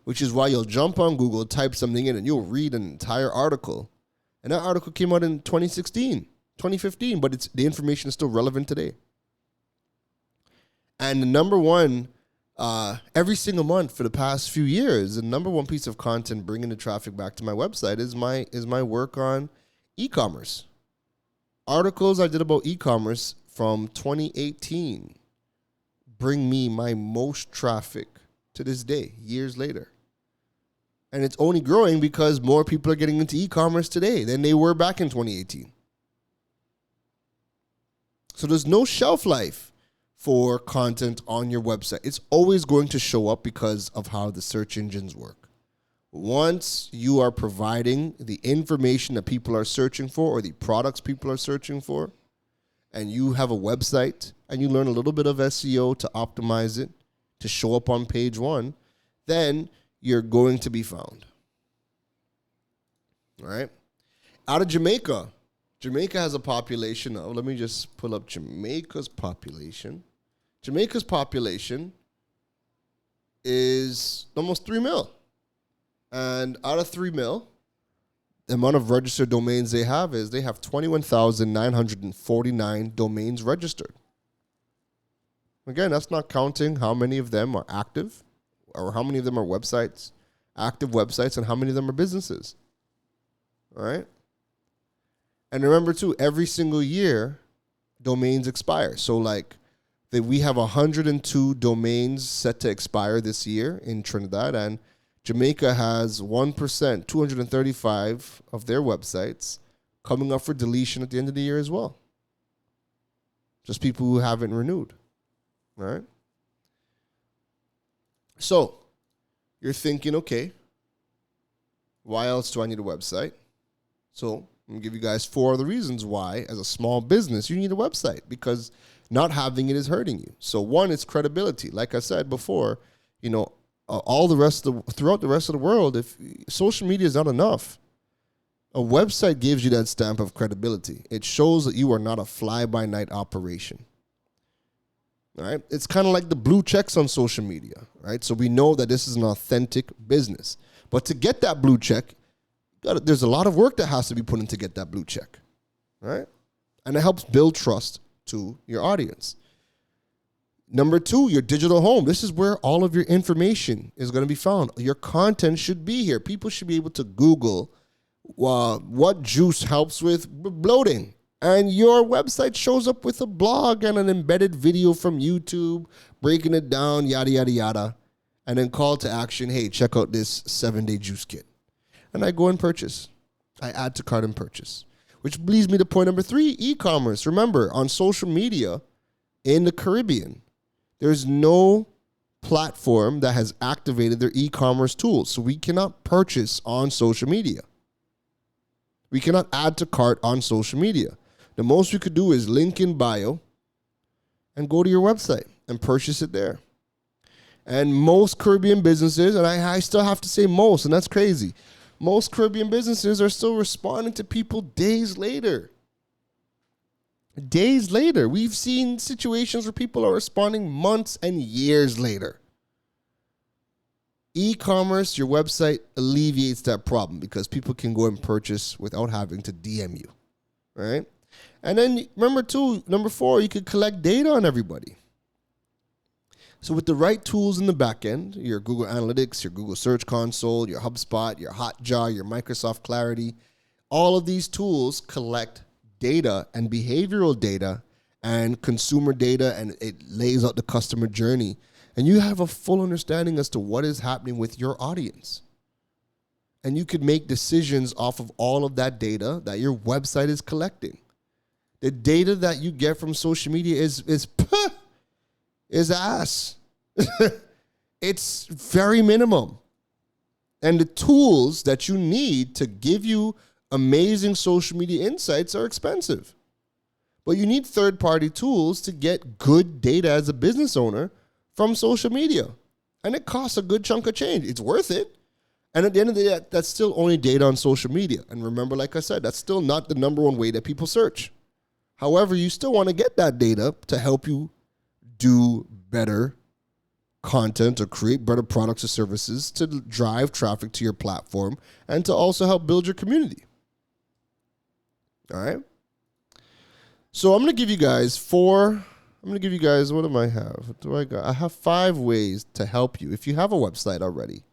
which is why you'll jump on Google, type something in, and you'll read an entire article. And that article came out in 2015, but the information is still relevant today. And the number one, every single month for the past few years, the number one piece of content bringing the traffic back to my website is my work on e-commerce. Articles I did about e-commerce from 2018 bring me my most traffic to this day, years later. And it's only growing because more people are getting into e-commerce today than they were back in 2018. So there's no shelf life for content on your website. It's always going to show up because of how the search engines work. Once you are providing the information that people are searching for or the products people are searching for, and you have a website and you learn a little bit of SEO to optimize it to show up on page one, then you're going to be found. All right? Out of Jamaica, Jamaica has a population of, let me just pull up Jamaica's population. Jamaica's population is almost 3 mil. And out of 3 mil, the amount of registered domains they have 21,949 domains registered. Again, that's not counting how many of them are active or how many of them are websites, active websites, and how many of them are businesses. All right? And remember, too, every single year, domains expire. So, like, we have 102 domains set to expire this year in Trinidad, and Jamaica has 1%, 235 of their websites coming up for deletion at the end of the year as well. Just people who haven't renewed. All right? So, you're thinking, okay, why else do I need a website? So, I'm going to give you guys 4 other reasons why, as a small business, you need a website, because not having it is hurting you. So, 1, it's credibility. Like I said before, throughout the rest of the world, if social media is not enough, a website gives you that stamp of credibility. It shows that you are not a fly-by-night operation. All right? It's kind of like the blue checks on social media, right? So we know that this is an authentic business. But to get that blue check, there's a lot of work that has to be put in to get that blue check, right? And it helps build trust to your audience. Number 2, your digital home. This is where all of your information is going to be found. Your content should be here. People should be able to Google what juice helps with bloating. And your website shows up with a blog and an embedded video from YouTube, breaking it down, yada, yada, yada. And then call to action, hey, check out this 7-day juice kit. And I go and purchase. I add to cart and purchase. Which leads me to point number 3, e-commerce. Remember, on social media in the Caribbean, there's no platform that has activated their e-commerce tools. So we cannot purchase on social media. We cannot add to cart on social media. The most we could do is link in bio and go to your website and purchase it there. And most Caribbean businesses, and I still have to say most, and that's crazy, most Caribbean businesses are still responding to people days later. Days later. We've seen situations where people are responding months and years later. E-commerce, your website alleviates that problem because people can go and purchase without having to DM you, right? And then remember too, number 4, you could collect data on everybody. So with the right tools in the back end, your Google Analytics, your Google Search Console, your HubSpot, your Hotjar, your Microsoft Clarity, all of these tools collect data and behavioral data and consumer data, and it lays out the customer journey. And you have a full understanding as to what is happening with your audience. And you could make decisions off of all of that data that your website is collecting. The data that you get from social media is ass. It's very minimum. And the tools that you need to give you amazing social media insights are expensive. But you need third-party tools to get good data as a business owner from social media. And it costs a good chunk of change. It's worth it. And at the end of the day, that's still only data on social media. And remember, like I said, that's still not the number one way that people search. However, you still want to get that data to help you do better content or create better products or services to drive traffic to your platform and to also help build your community. All right? So I'm going to give you guys what do I have? What do I got? I have 5 ways to help you. If you have a website already,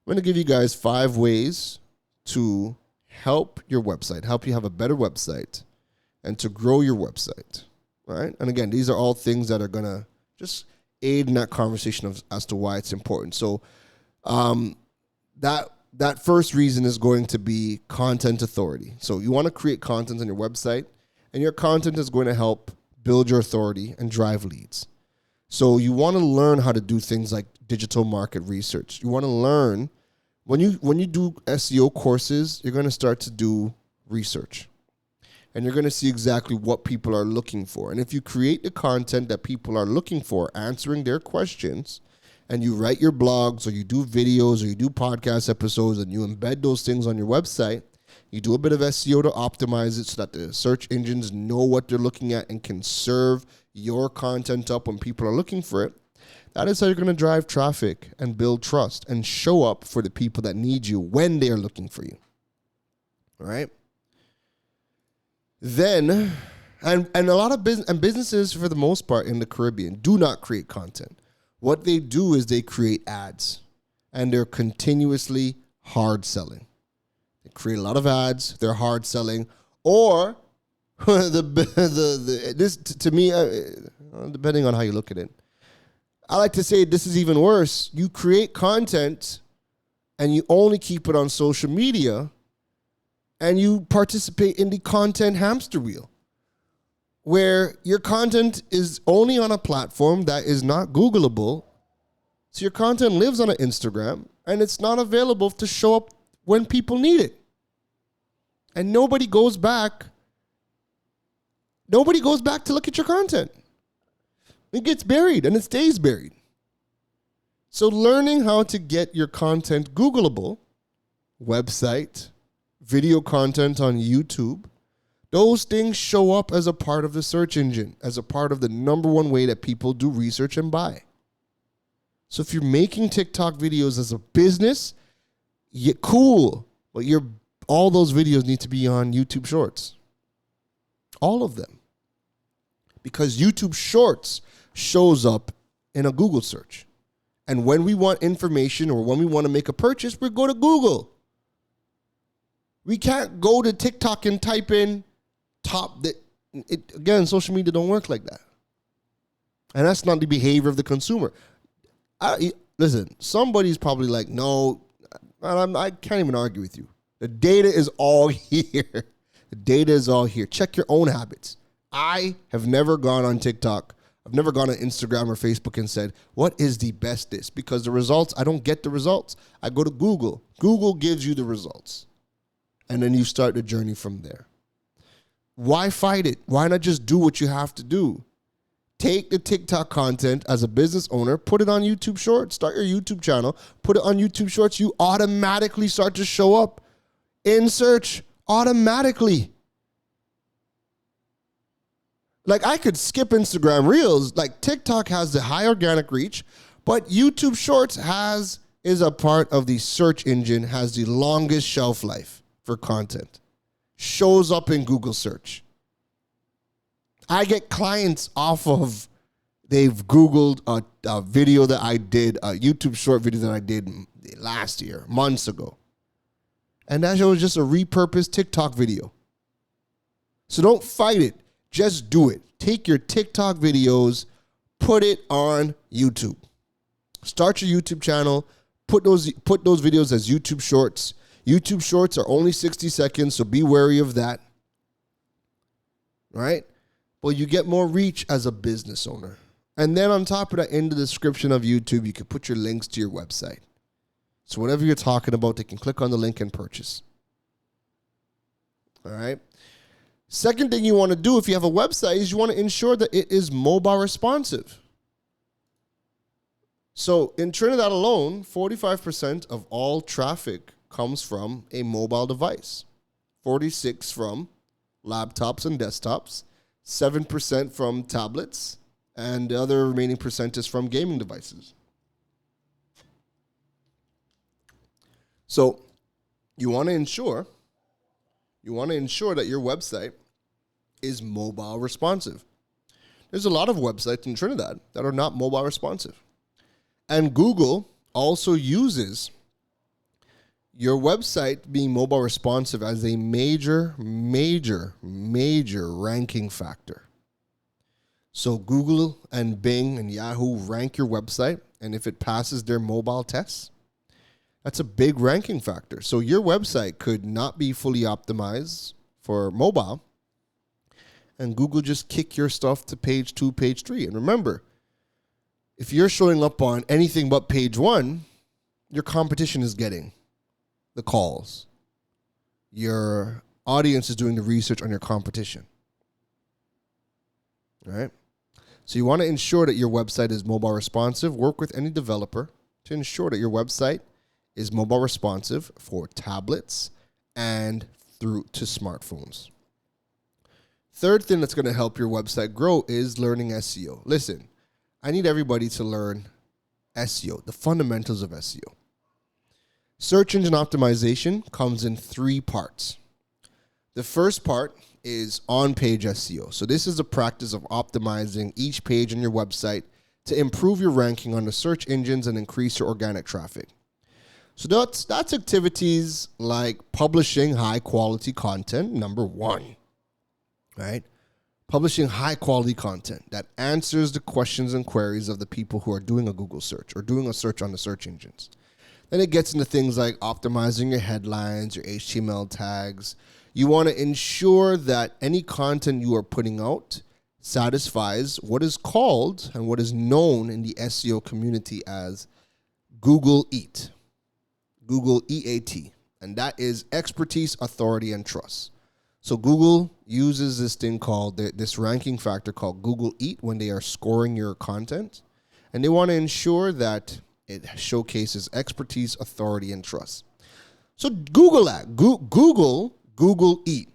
I'm going to give you guys 5 ways to help your website, help you have a better website, and to grow your website. All right? And again, these are all things that are going to just aid in that conversation as to why it's important. So that first reason is going to be content authority. So you want to create content on your website, and your content is going to help build your authority and drive leads. So you want to learn how to do things like digital market research. You want to learn, when you do SEO courses, you're going to start to do research. And you're going to see exactly what people are looking for. And if you create the content that people are looking for, answering their questions, and you write your blogs or you do videos or you do podcast episodes and you embed those things on your website, you do a bit of SEO to optimize it so that the search engines know what they're looking at and can serve your content up when people are looking for it. That is how you're going to drive traffic and build trust and show up for the people that need you when they are looking for you. All right? Then, and a lot of businesses, for the most part, in the Caribbean, do not create content. What they do is they create ads, and they're continuously hard selling. They create a lot of ads, they're hard selling, or this to me, depending on how you look at it, I like to say this is even worse. You create content and you only keep it on social media and you participate in the content hamster wheel where your content is only on a platform that is not Googleable. So your content lives on an Instagram and it's not available to show up when people need it. And nobody goes back to look at your content. It gets buried and it stays buried. So learning how to get your content Googleable, website, video content on YouTube, those things show up as a part of the search engine, as a part of the number one way that people do research and buy. So if you're making TikTok videos as a business, cool, but all those videos need to be on YouTube Shorts. All of them. Because YouTube Shorts shows up in a Google search. And when we want information or when we want to make a purchase, we go to Google. We can't go to TikTok and type in again, social media don't work like that. And that's not the behavior of the consumer. Listen, somebody's probably like, no, I can't even argue with you. The data is all here. The data is all here. Check your own habits. I have never gone on TikTok. I've never gone on Instagram or Facebook and said, what is the best this? Because the results, I don't get the results. I go to Google. Google gives you the results. And then you start the journey from there. Why fight it? Why not just do what you have to do? Take the TikTok content as a business owner, put it on YouTube Shorts, start your YouTube channel, put it on YouTube Shorts. You automatically start to show up in search automatically. Like I could skip Instagram Reels. Like TikTok has the high organic reach, but YouTube Shorts is a part of the search engine, has the longest shelf life for content. Shows up in Google search. I get clients off of, they've Googled a video that I did, a YouTube short video that I did last year, months ago. And that was just a repurposed TikTok video. So don't fight it. Just do it. Take your TikTok videos, put it on YouTube. Start your YouTube channel, put those videos as YouTube Shorts. YouTube Shorts are only 60 seconds, so be wary of that. Right? But you get more reach as a business owner. And then on top of that, in the description of YouTube, you can put your links to your website. So whatever you're talking about, they can click on the link and purchase. All right? Second thing you want to do if you have a website is you want to ensure that it is mobile responsive. So in Trinidad alone, 45% of all traffic comes from a mobile device. 46% from laptops and desktops. 7% from tablets, and the other remaining percent is from gaming devices. So you want to ensure that your website is mobile responsive. There's a lot of websites in Trinidad that are not mobile responsive. And Google also uses your website being mobile responsive as a major ranking factor. So Google and Bing and Yahoo rank your website, and if it passes their mobile tests, that's a big ranking factor. So your website could not be fully optimized for mobile, and Google just kick your stuff to page 2, page 3. And remember, if you're showing up on anything but page 1, your competition is getting the calls. Your audience is doing the research on your competition. All right? So you want to ensure that your website is mobile responsive. Work with any developer to ensure that your website is mobile responsive for tablets and through to smartphones. Third thing that's going to help your website grow is learning SEO. Listen, I need everybody to learn SEO, the fundamentals of SEO. Search engine optimization comes in 3 parts. The first part is on-page SEO. So this is the practice of optimizing each page on your website to improve your ranking on the search engines and increase your organic traffic. So that's activities like publishing high-quality content, number 1, right? Publishing high-quality content that answers the questions and queries of the people who are doing a Google search or doing a search on the search engines. Then it gets into things like optimizing your headlines, your HTML tags. You want to ensure that any content you are putting out satisfies what is called and what is known in the SEO community as Google EAT. Google EAT. And that is expertise, authority, and trust. So Google uses this thing called, this ranking factor called Google EAT when they are scoring your content. And they want to ensure that it showcases expertise, authority, and trust. So Google that. Google EAT.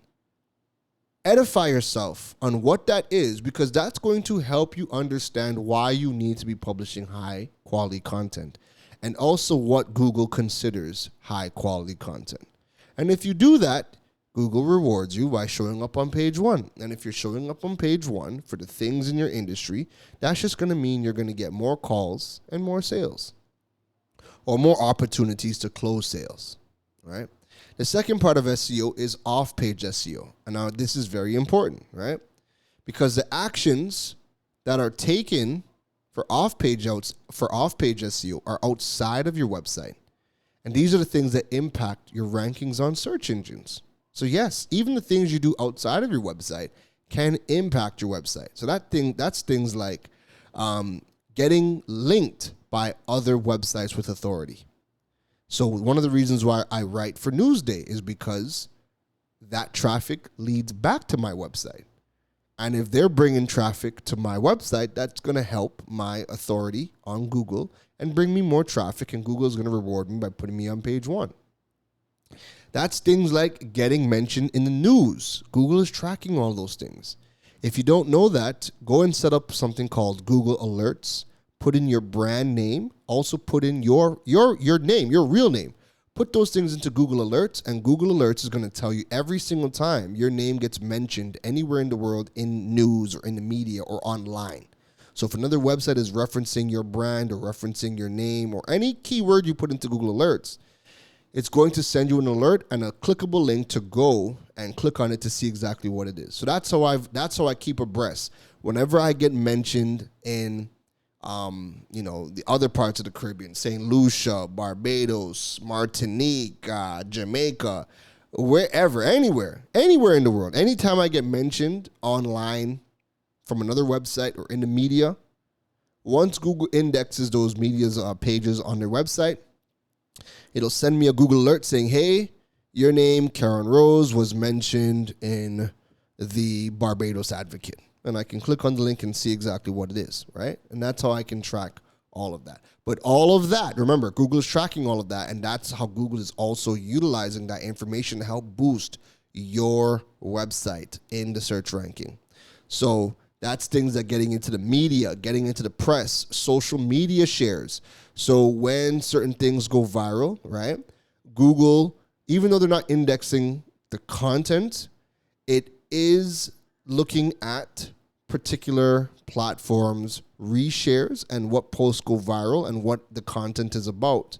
Edify yourself on what that is, because that's going to help you understand why you need to be publishing high quality content and also what Google considers high quality content. And if you do that, Google rewards you by showing up on page 1. And if you're showing up on page 1 for the things in your industry, that's just going to mean you're going to get more calls and more sales or more opportunities to close sales, right? The second part of SEO is off-page SEO. And now this is very important, right? Because the actions that are taken for off-page SEO are outside of your website. And these are the things that impact your rankings on search engines. So yes, even the things you do outside of your website can impact your website. So that's things like getting linked by other websites with authority. So one of the reasons why I write for Newsday is because that traffic leads back to my website. And if they're bringing traffic to my website, that's going to help my authority on Google and bring me more traffic, and Google is going to reward me by putting me on page 1. That's things like getting mentioned in the news. Google is tracking all those things. If you don't know that, go and set up something called Google Alerts. Put in your brand name. Also put in your name, your real name. Put those things into Google Alerts, and Google Alerts is going to tell you every single time your name gets mentioned anywhere in the world in news or in the media or online. So if another website is referencing your brand or referencing your name or any keyword you put into Google Alerts, it's going to send you an alert and a clickable link to go and click on it to see exactly what it is. So that's how I keep abreast. Whenever I get mentioned in the other parts of the Caribbean, St. Lucia, Barbados, Martinique, Jamaica, wherever, anywhere in the world, anytime I get mentioned online from another website or in the media, once Google indexes those media's pages on their website, it'll send me a Google alert saying, hey, your name, Karen Rose, was mentioned in the Barbados Advocate. And I can click on the link and see exactly what it is, right? And that's how I can track all of that. But all of that, remember, Google is tracking all of that, and that's how Google is also utilizing that information to help boost your website in the search ranking. So that's things like getting into the media, getting into the press, social media shares. So when certain things go viral, right, Google, even though they're not indexing the content, it is looking at particular platforms' reshares and what posts go viral and what the content is about.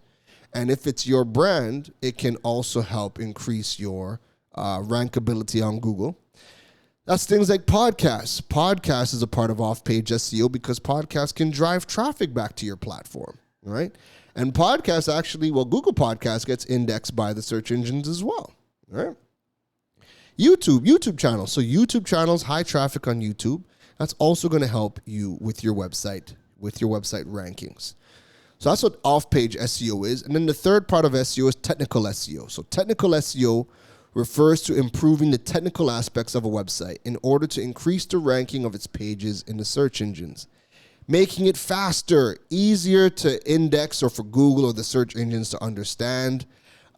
And if it's your brand, it can also help increase your rankability on Google. That's things like podcasts. Podcasts is a part of off-page SEO because podcasts can drive traffic back to your platform, right? And podcasts actually, Google Podcasts gets indexed by the search engines as well, right? YouTube channels. So YouTube channels, high traffic on YouTube. That's also going to help you with your website rankings. So that's what off-page SEO is. And then the third part of SEO is technical SEO. So technical SEO refers to improving the technical aspects of a website in order to increase the ranking of its pages in the search engines, making it faster, easier to index or for Google or the search engines to understand.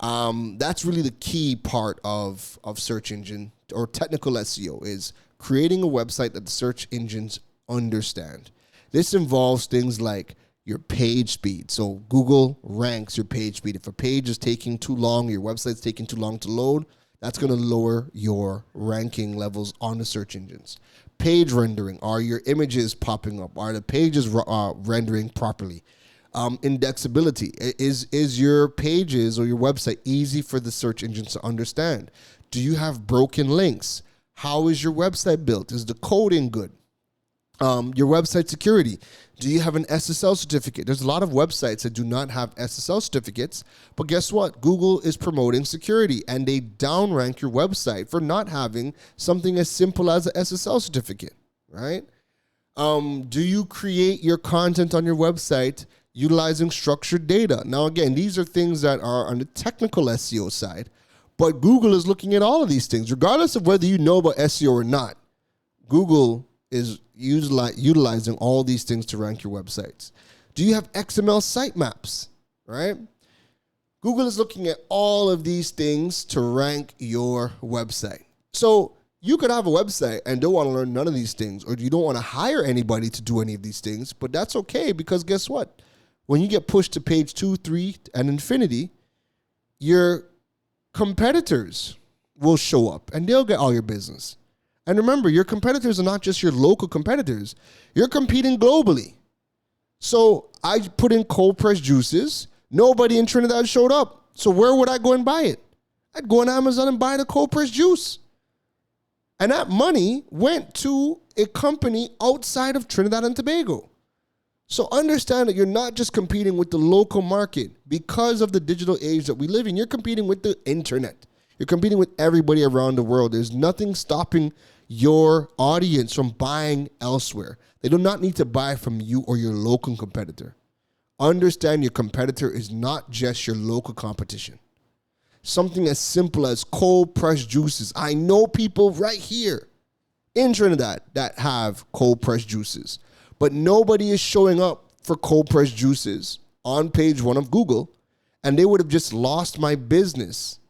That's really the key part of search engine or technical SEO, is creating a website that the search engines understand. This involves things like your page speed. So Google ranks your page speed. If a page is taking too long, your website's taking too long to load, that's going to lower your ranking levels on the search engines. Page rendering. Are your images popping up? Are the pages rendering properly? Indexability. Is your pages or your website easy for the search engines to understand? Do you have broken links? How is your website built? Is the coding good? Your website security. Do you have an SSL certificate? There's a lot of websites that do not have SSL certificates, but guess what? Google is promoting security, and they downrank your website for not having something as simple as an SSL certificate, right? Do you create your content on your website utilizing structured data? Now, again, these are things that are on the technical SEO side, but Google is looking at all of these things, regardless of whether you know about SEO or not. Google is utilizing all these things to rank your websites. Do you have XML sitemaps, right? Google is looking at all of these things to rank your website. So you could have a website and don't want to learn none of these things, or you don't want to hire anybody to do any of these things, but that's okay, because guess what? When you get pushed to page 2, 3, and infinity, your competitors will show up and they'll get all your business. And remember, your competitors are not just your local competitors. You're competing globally. So I put in cold pressed juices. Nobody in Trinidad showed up. So where would I go and buy it? I'd go on Amazon and buy the cold pressed juice. And that money went to a company outside of Trinidad and Tobago. So understand that you're not just competing with the local market. Because of the digital age that we live in, you're competing with the internet. You're competing with everybody around the world. There's nothing stopping your audience from buying elsewhere. They do not need to buy from you or your local competitor. Understand your competitor is not just your local competition. Something as simple as cold pressed juices. I know people right here in Trinidad that have cold pressed juices, but nobody is showing up for cold pressed juices on page 1 of Google, and they would have just lost my business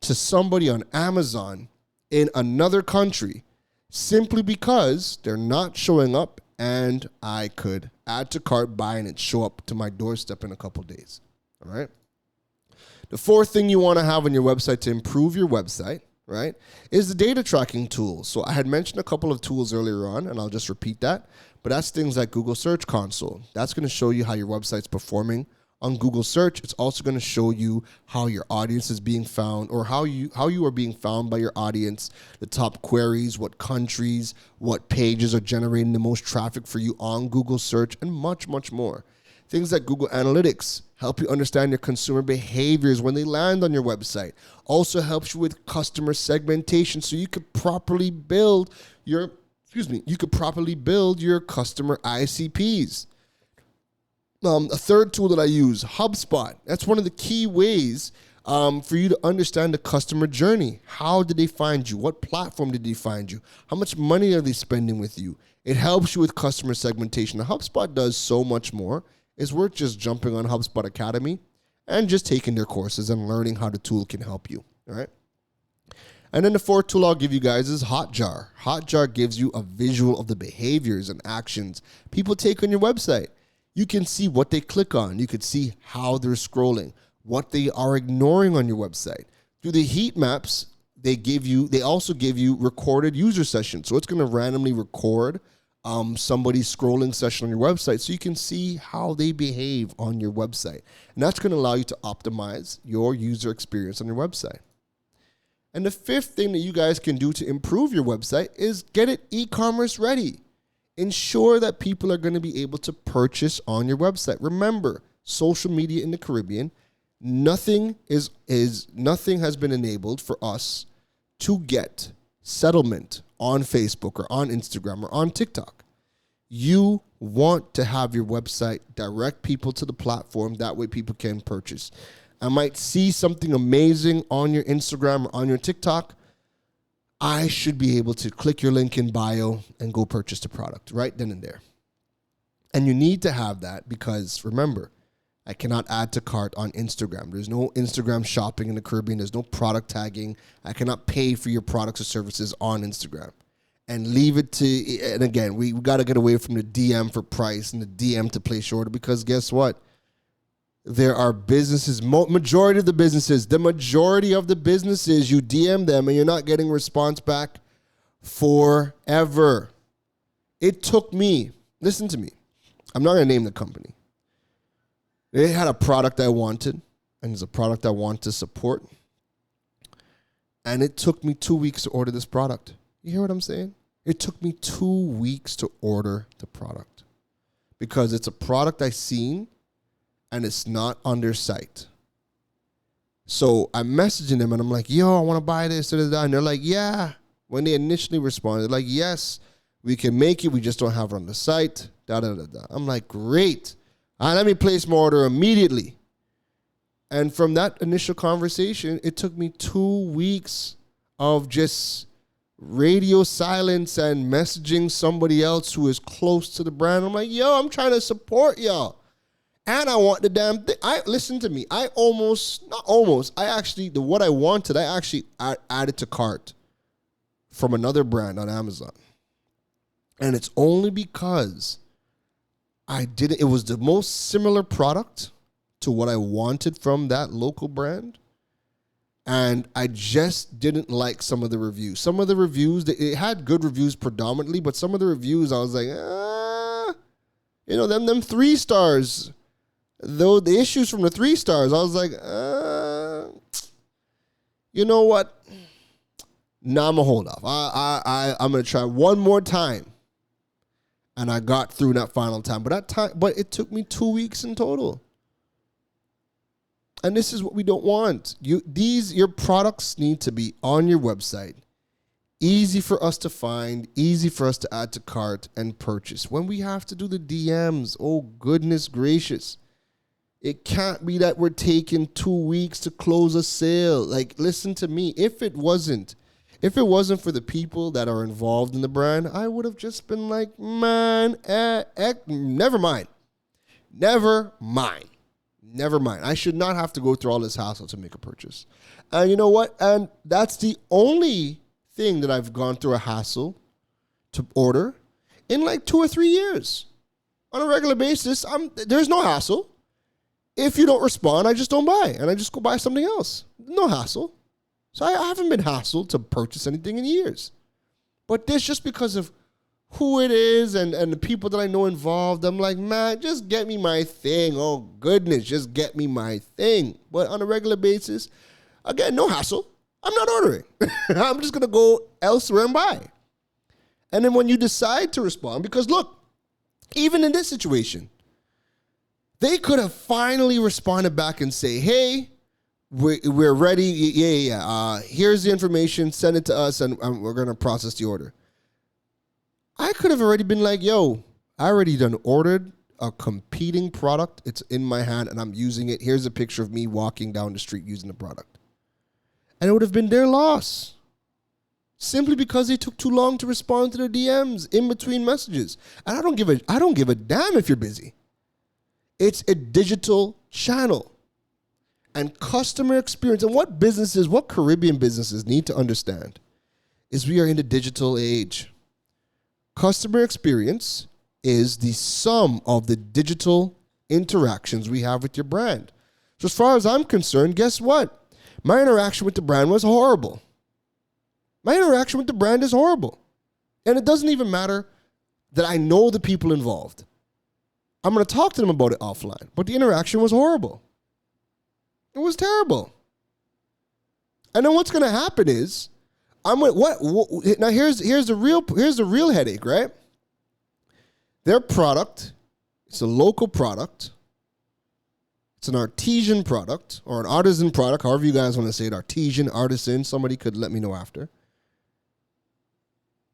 to somebody on Amazon in another country simply because they're not showing up, and I could add to cart, buy, and it show up to my doorstep in a couple days. All right. The fourth thing you want to have on your website to improve your website, right, is the data tracking tools. So I had mentioned a couple of tools earlier on, and I'll just repeat that. But that's things like Google Search Console. That's going to show you how your website's performing on Google Search. It's also going to show you how your audience is being found, or how you are being found by your audience, the top queries, what countries, what pages are generating the most traffic for you on Google Search, and much, much more. Things like Google Analytics help you understand your consumer behaviors when they land on your website. Also helps you with customer segmentation, so you could properly build your customer ICPs. A third tool that I use, HubSpot. That's one of the key ways for you to understand the customer journey. How did they find you? What platform did they find you? How much money are they spending with you? It helps you with customer segmentation. Now, HubSpot does so much more. It's worth just jumping on HubSpot Academy and just taking their courses and learning how the tool can help you. All right. And then the fourth tool I'll give you guys is Hotjar. Hotjar gives you a visual of the behaviors and actions people take on your website. You can see what they click on. You could see how they're scrolling, what they are ignoring on your website. Through the heat maps, they also give you recorded user sessions. So it's going to randomly record somebody's scrolling session on your website, so you can see how they behave on your website. And that's going to allow you to optimize your user experience on your website. And the fifth thing that you guys can do to improve your website is get it e-commerce ready. Ensure that people are going to be able to purchase on your website. Remember, social media in the Caribbean, nothing has been enabled for us to get settlement on Facebook or on Instagram or on TikTok. You want to have your website direct people to the platform. That way people can purchase. I might see something amazing on your Instagram or on your TikTok. I should be able to click your link in bio and go purchase the product right then and there. And you need to have that because, remember, I cannot add to cart on Instagram. There's no Instagram shopping in the Caribbean. There's no product tagging. I cannot pay for your products or services on Instagram. And leave it to, and again, we got to get away from the DM for price and the DM to place your order because guess what? There are businesses, majority of the businesses, you DM them and you're not getting response back forever. It took me, listen to me, I'm not going to name the company. They had a product I wanted, and it's a product I want to support. And it took me 2 weeks to order this product. You hear what I'm saying? It took me 2 weeks to order the product because it's a product I seen and it's not on their site. So I'm messaging them and I'm like, yo, I want to buy this. And they're like, yeah. When they initially responded, they're like, yes, we can make it. We just don't have it on the site. I'm like, great. Let me place my order immediately. And from that initial conversation, it took me 2 weeks of just radio silence and messaging somebody else who is close to the brand. I'm like, yo, I'm trying to support y'all. And I want the damn thing. Listen to me. What I wanted, I actually added to cart from another brand on Amazon. And it's only because it was the most similar product to what I wanted from that local brand. And I just didn't like some of the reviews. Some of the reviews, it had good reviews predominantly, but some of the reviews I was like, them 3 stars. Though the issues from the 3 stars, I was like, you know what? Nah, I'm going to hold off. I'm going to try one more time. And I got through that final time. But it took me 2 weeks in total. And this is what we don't want. Your products need to be on your website. Easy for us to find, easy for us to add to cart and purchase. When we have to do the DMs, oh goodness gracious. It can't be that we're taking 2 weeks to close a sale. Like, listen to me. If it wasn't for the people that are involved in the brand, I would have just been like, man, never mind. Never mind. I should not have to go through all this hassle to make a purchase. And you know what? And that's the only thing that I've gone through a hassle to order in like 2 or 3 years. On a regular basis, there's no hassle. If you don't respond, I just don't buy. And I just go buy something else. No hassle. So I haven't been hassled to purchase anything in years. But this just because of who it is and the people that I know involved, I'm like, man, just get me my thing. Oh, goodness, just get me my thing. But on a regular basis, again, no hassle. I'm not ordering. I'm just going to go elsewhere and buy. And then when you decide to respond, because look, even in this situation, they could have finally responded back and say, hey, we're ready. Yeah. Here's the information. Send it to us, and we're going to process the order. I could have already been like, yo, I already done ordered a competing product. It's in my hand, and I'm using it. Here's a picture of me walking down the street using the product. And it would have been their loss. Simply because they took too long to respond to their DMs in between messages. And I don't give a damn if you're busy. It's a digital channel. And customer experience, and what Caribbean businesses need to understand is we are in the digital age. Customer experience is the sum of the digital interactions we have with your brand. So as far as I'm concerned, guess what? My interaction with the brand was horrible. My interaction with the brand is horrible. And it doesn't even matter that I know the people involved. I'm going to talk to them about it offline. But the interaction was horrible. It was terrible. And then what's going to happen is, now here's the real headache, right? Their product, it's a local product. It's an artisan product or an artisan product, however you guys want to say it, artisan. Somebody could let me know after.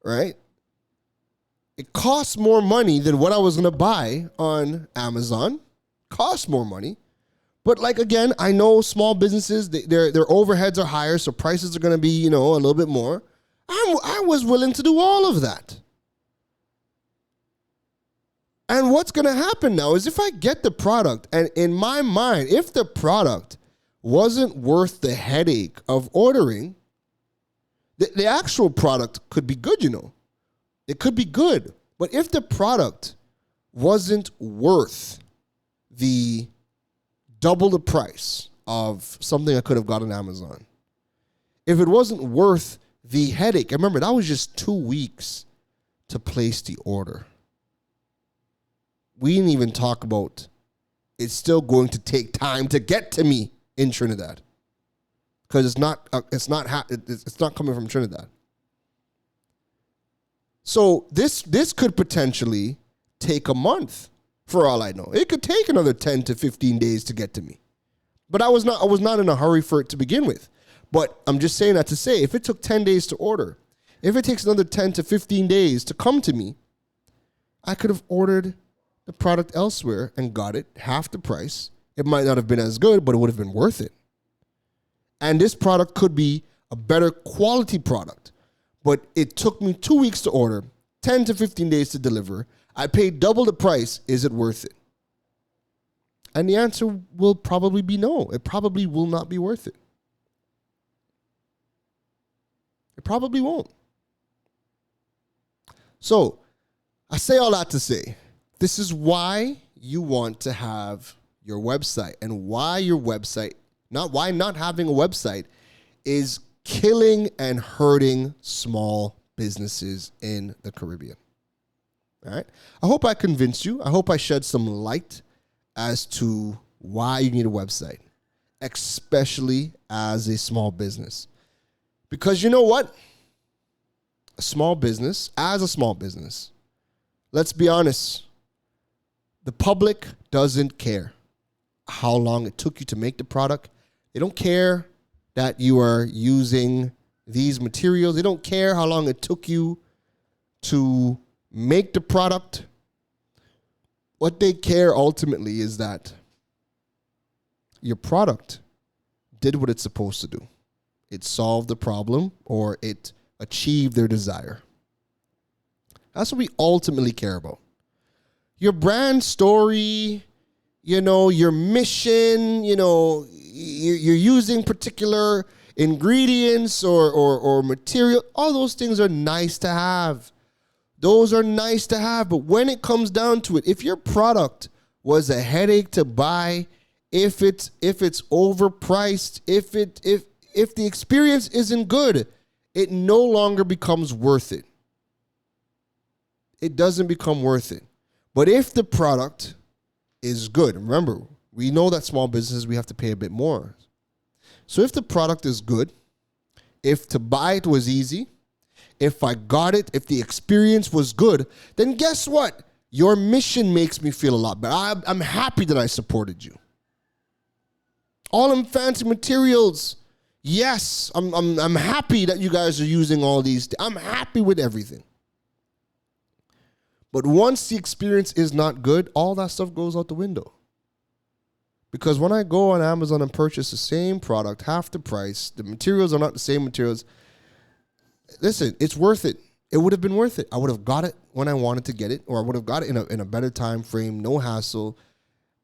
Right? It costs more money than what I was going to buy on Amazon. Costs more money. But like, again, I know small businesses, their overheads are higher, so prices are going to be, a little bit more. I was willing to do all of that. And what's going to happen now is if I get the product, and in my mind, if the product wasn't worth the headache of ordering, the actual product could be good, It could be good. But if the product wasn't worth the double the price of something I could have got on Amazon, if it wasn't worth the headache, remember, that was just 2 weeks to place the order. We didn't even talk about it's still going to take time to get to me in Trinidad, because it's not coming from Trinidad. So this could potentially take a month, for all I know. It could take another 10 to 15 days to get to me. But I was not in a hurry for it to begin with. But I'm just saying that to say, if it took 10 days to order, if it takes another 10 to 15 days to come to me, I could have ordered the product elsewhere and got it half the price. It might not have been as good, but it would have been worth it. And this product could be a better quality product. But it took me 2 weeks to order, 10 to 15 days to deliver. I paid double the price. Is it worth it? And the answer will probably be no. It probably will not be worth it. It probably won't. So, I say all that to say, this is why you want to have your website, and why your website, why not having a website is killing and hurting small businesses in the Caribbean. All right. I hope I convinced you. I hope I shed some light as to why you need a website, especially as a small business. Because you know what? A small business, let's be honest, the public doesn't care how long it took you to make the product. They don't care that you are using these materials. They don't care how long it took you to make the product. What they care ultimately is that your product did what it's supposed to do. It solved the problem, or it achieved their desire. That's what we ultimately care about. Your brand story, your mission, you're using particular ingredients or material. All those things are nice to have. Those are nice to have. But when it comes down to it, if your product was a headache to buy, if it's overpriced, if the experience isn't good, it no longer becomes worth it. It doesn't become worth it. But if the product is good, remember, we know that small businesses, we have to pay a bit more. So if the product is good, if to buy it was easy, if I got it, if the experience was good, then guess what? Your mission makes me feel a lot better. I'm happy that I supported you. All them fancy materials, yes, I'm happy that you guys are using all these. I'm happy with everything. But once the experience is not good, all that stuff goes out the window. Because when I go on Amazon and purchase the same product, half the price, the materials are not the same materials. Listen, it's worth it. It would have been worth it. I would have got it when I wanted to get it, or I would have got it in a better time frame, no hassle.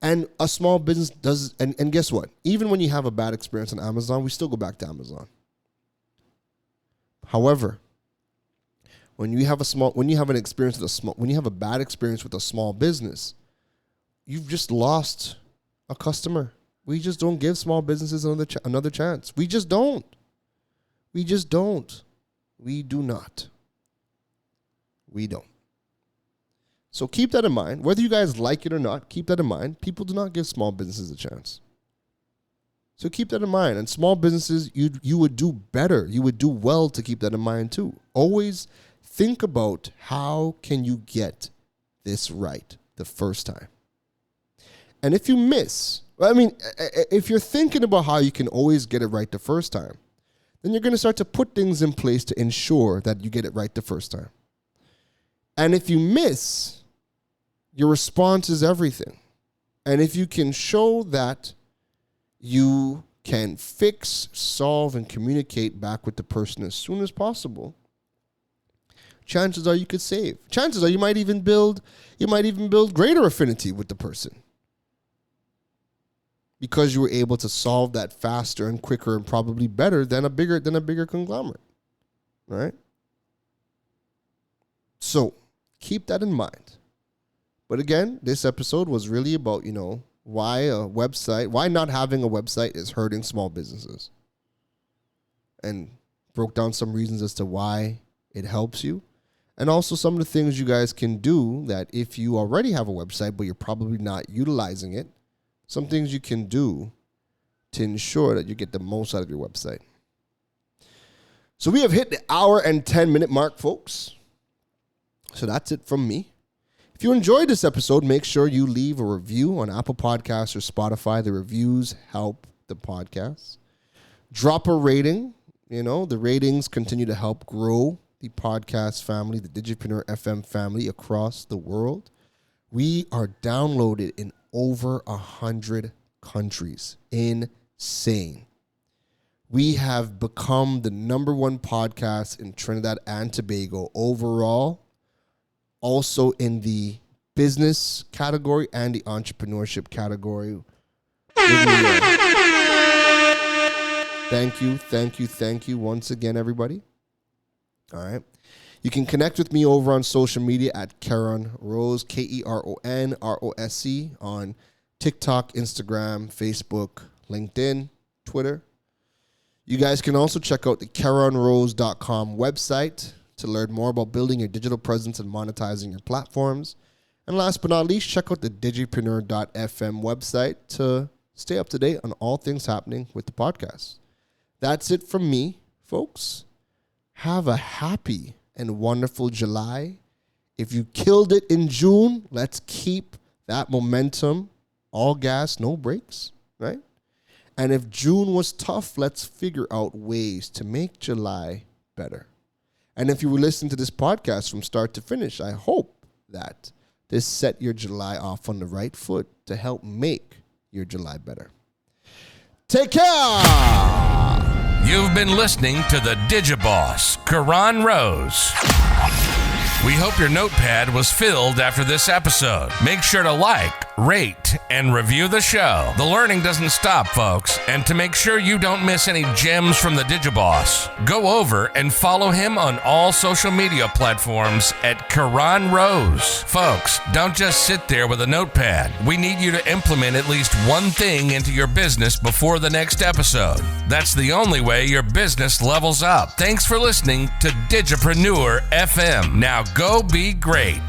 And a small business does, and guess what? Even when you have a bad experience on Amazon, we still go back to Amazon. However, when you have a bad experience with a small business, you've just lost a customer. We just don't give small businesses another chance. We just don't. We do not. We don't. So keep that in mind. Whether you guys like it or not, keep that in mind. People do not give small businesses a chance. So keep that in mind. And small businesses, you would do better. You would do well to keep that in mind too. Always think about how can you get this right the first time. And if you miss, if you're thinking about how you can always get it right the first time, then you're going to start to put things in place to ensure that you get it right the first time. And if you miss, your response is everything. And if you can show that you can fix, solve, and communicate back with the person as soon as possible, chances are you could save. Chances are you might even build greater affinity with the person because you were able to solve that faster and quicker and probably better than a bigger conglomerate, right? So keep that in mind. But again, this episode was really about, why not having a website is hurting small businesses, and broke down some reasons as to why it helps you. And also some of the things you guys can do that if you already have a website, but you're probably not utilizing it, some things you can do to ensure that you get the most out of your website. So we have hit the hour and 10-minute mark, folks. So that's it from me. If you enjoyed this episode, make sure you leave a review on Apple Podcasts or Spotify. The reviews help the podcast. Drop a rating. The ratings continue to help grow the podcast family, the Digipreneur FM family across the world. We are downloaded in over 100 countries. Insane. We have become the number one podcast in Trinidad and Tobago overall, also in the business category and the entrepreneurship category. Thank you once again, everybody. All right. You can connect with me over on social media at Keron Rose, KeronRosc, on TikTok, Instagram, Facebook, LinkedIn, Twitter. You guys can also check out the KeronRose.com website to learn more about building your digital presence and monetizing your platforms. And last but not least, check out the Digipreneur.fm website to stay up to date on all things happening with the podcast. That's it from me, folks. Have a happy and wonderful July. If you killed it in June, let's keep that momentum, all gas, no brakes, right? And if June was tough, let's figure out ways to make July better. And if you were listening to this podcast from start to finish, I hope that this set your July off on the right foot to help make your July better. Take care! You've been listening to the Digiboss, Keron Rose. We hope your notepad was filled after this episode. Make sure to like, rate, and review the show. The learning doesn't stop, folks. And to make sure you don't miss any gems from the Digiboss, go over and follow him on all social media platforms at Keron Rose. Folks, don't just sit there with a notepad. We need you to implement at least one thing into your business before the next episode. That's the only way your business levels up. Thanks for listening to Digipreneur FM. Now go be great.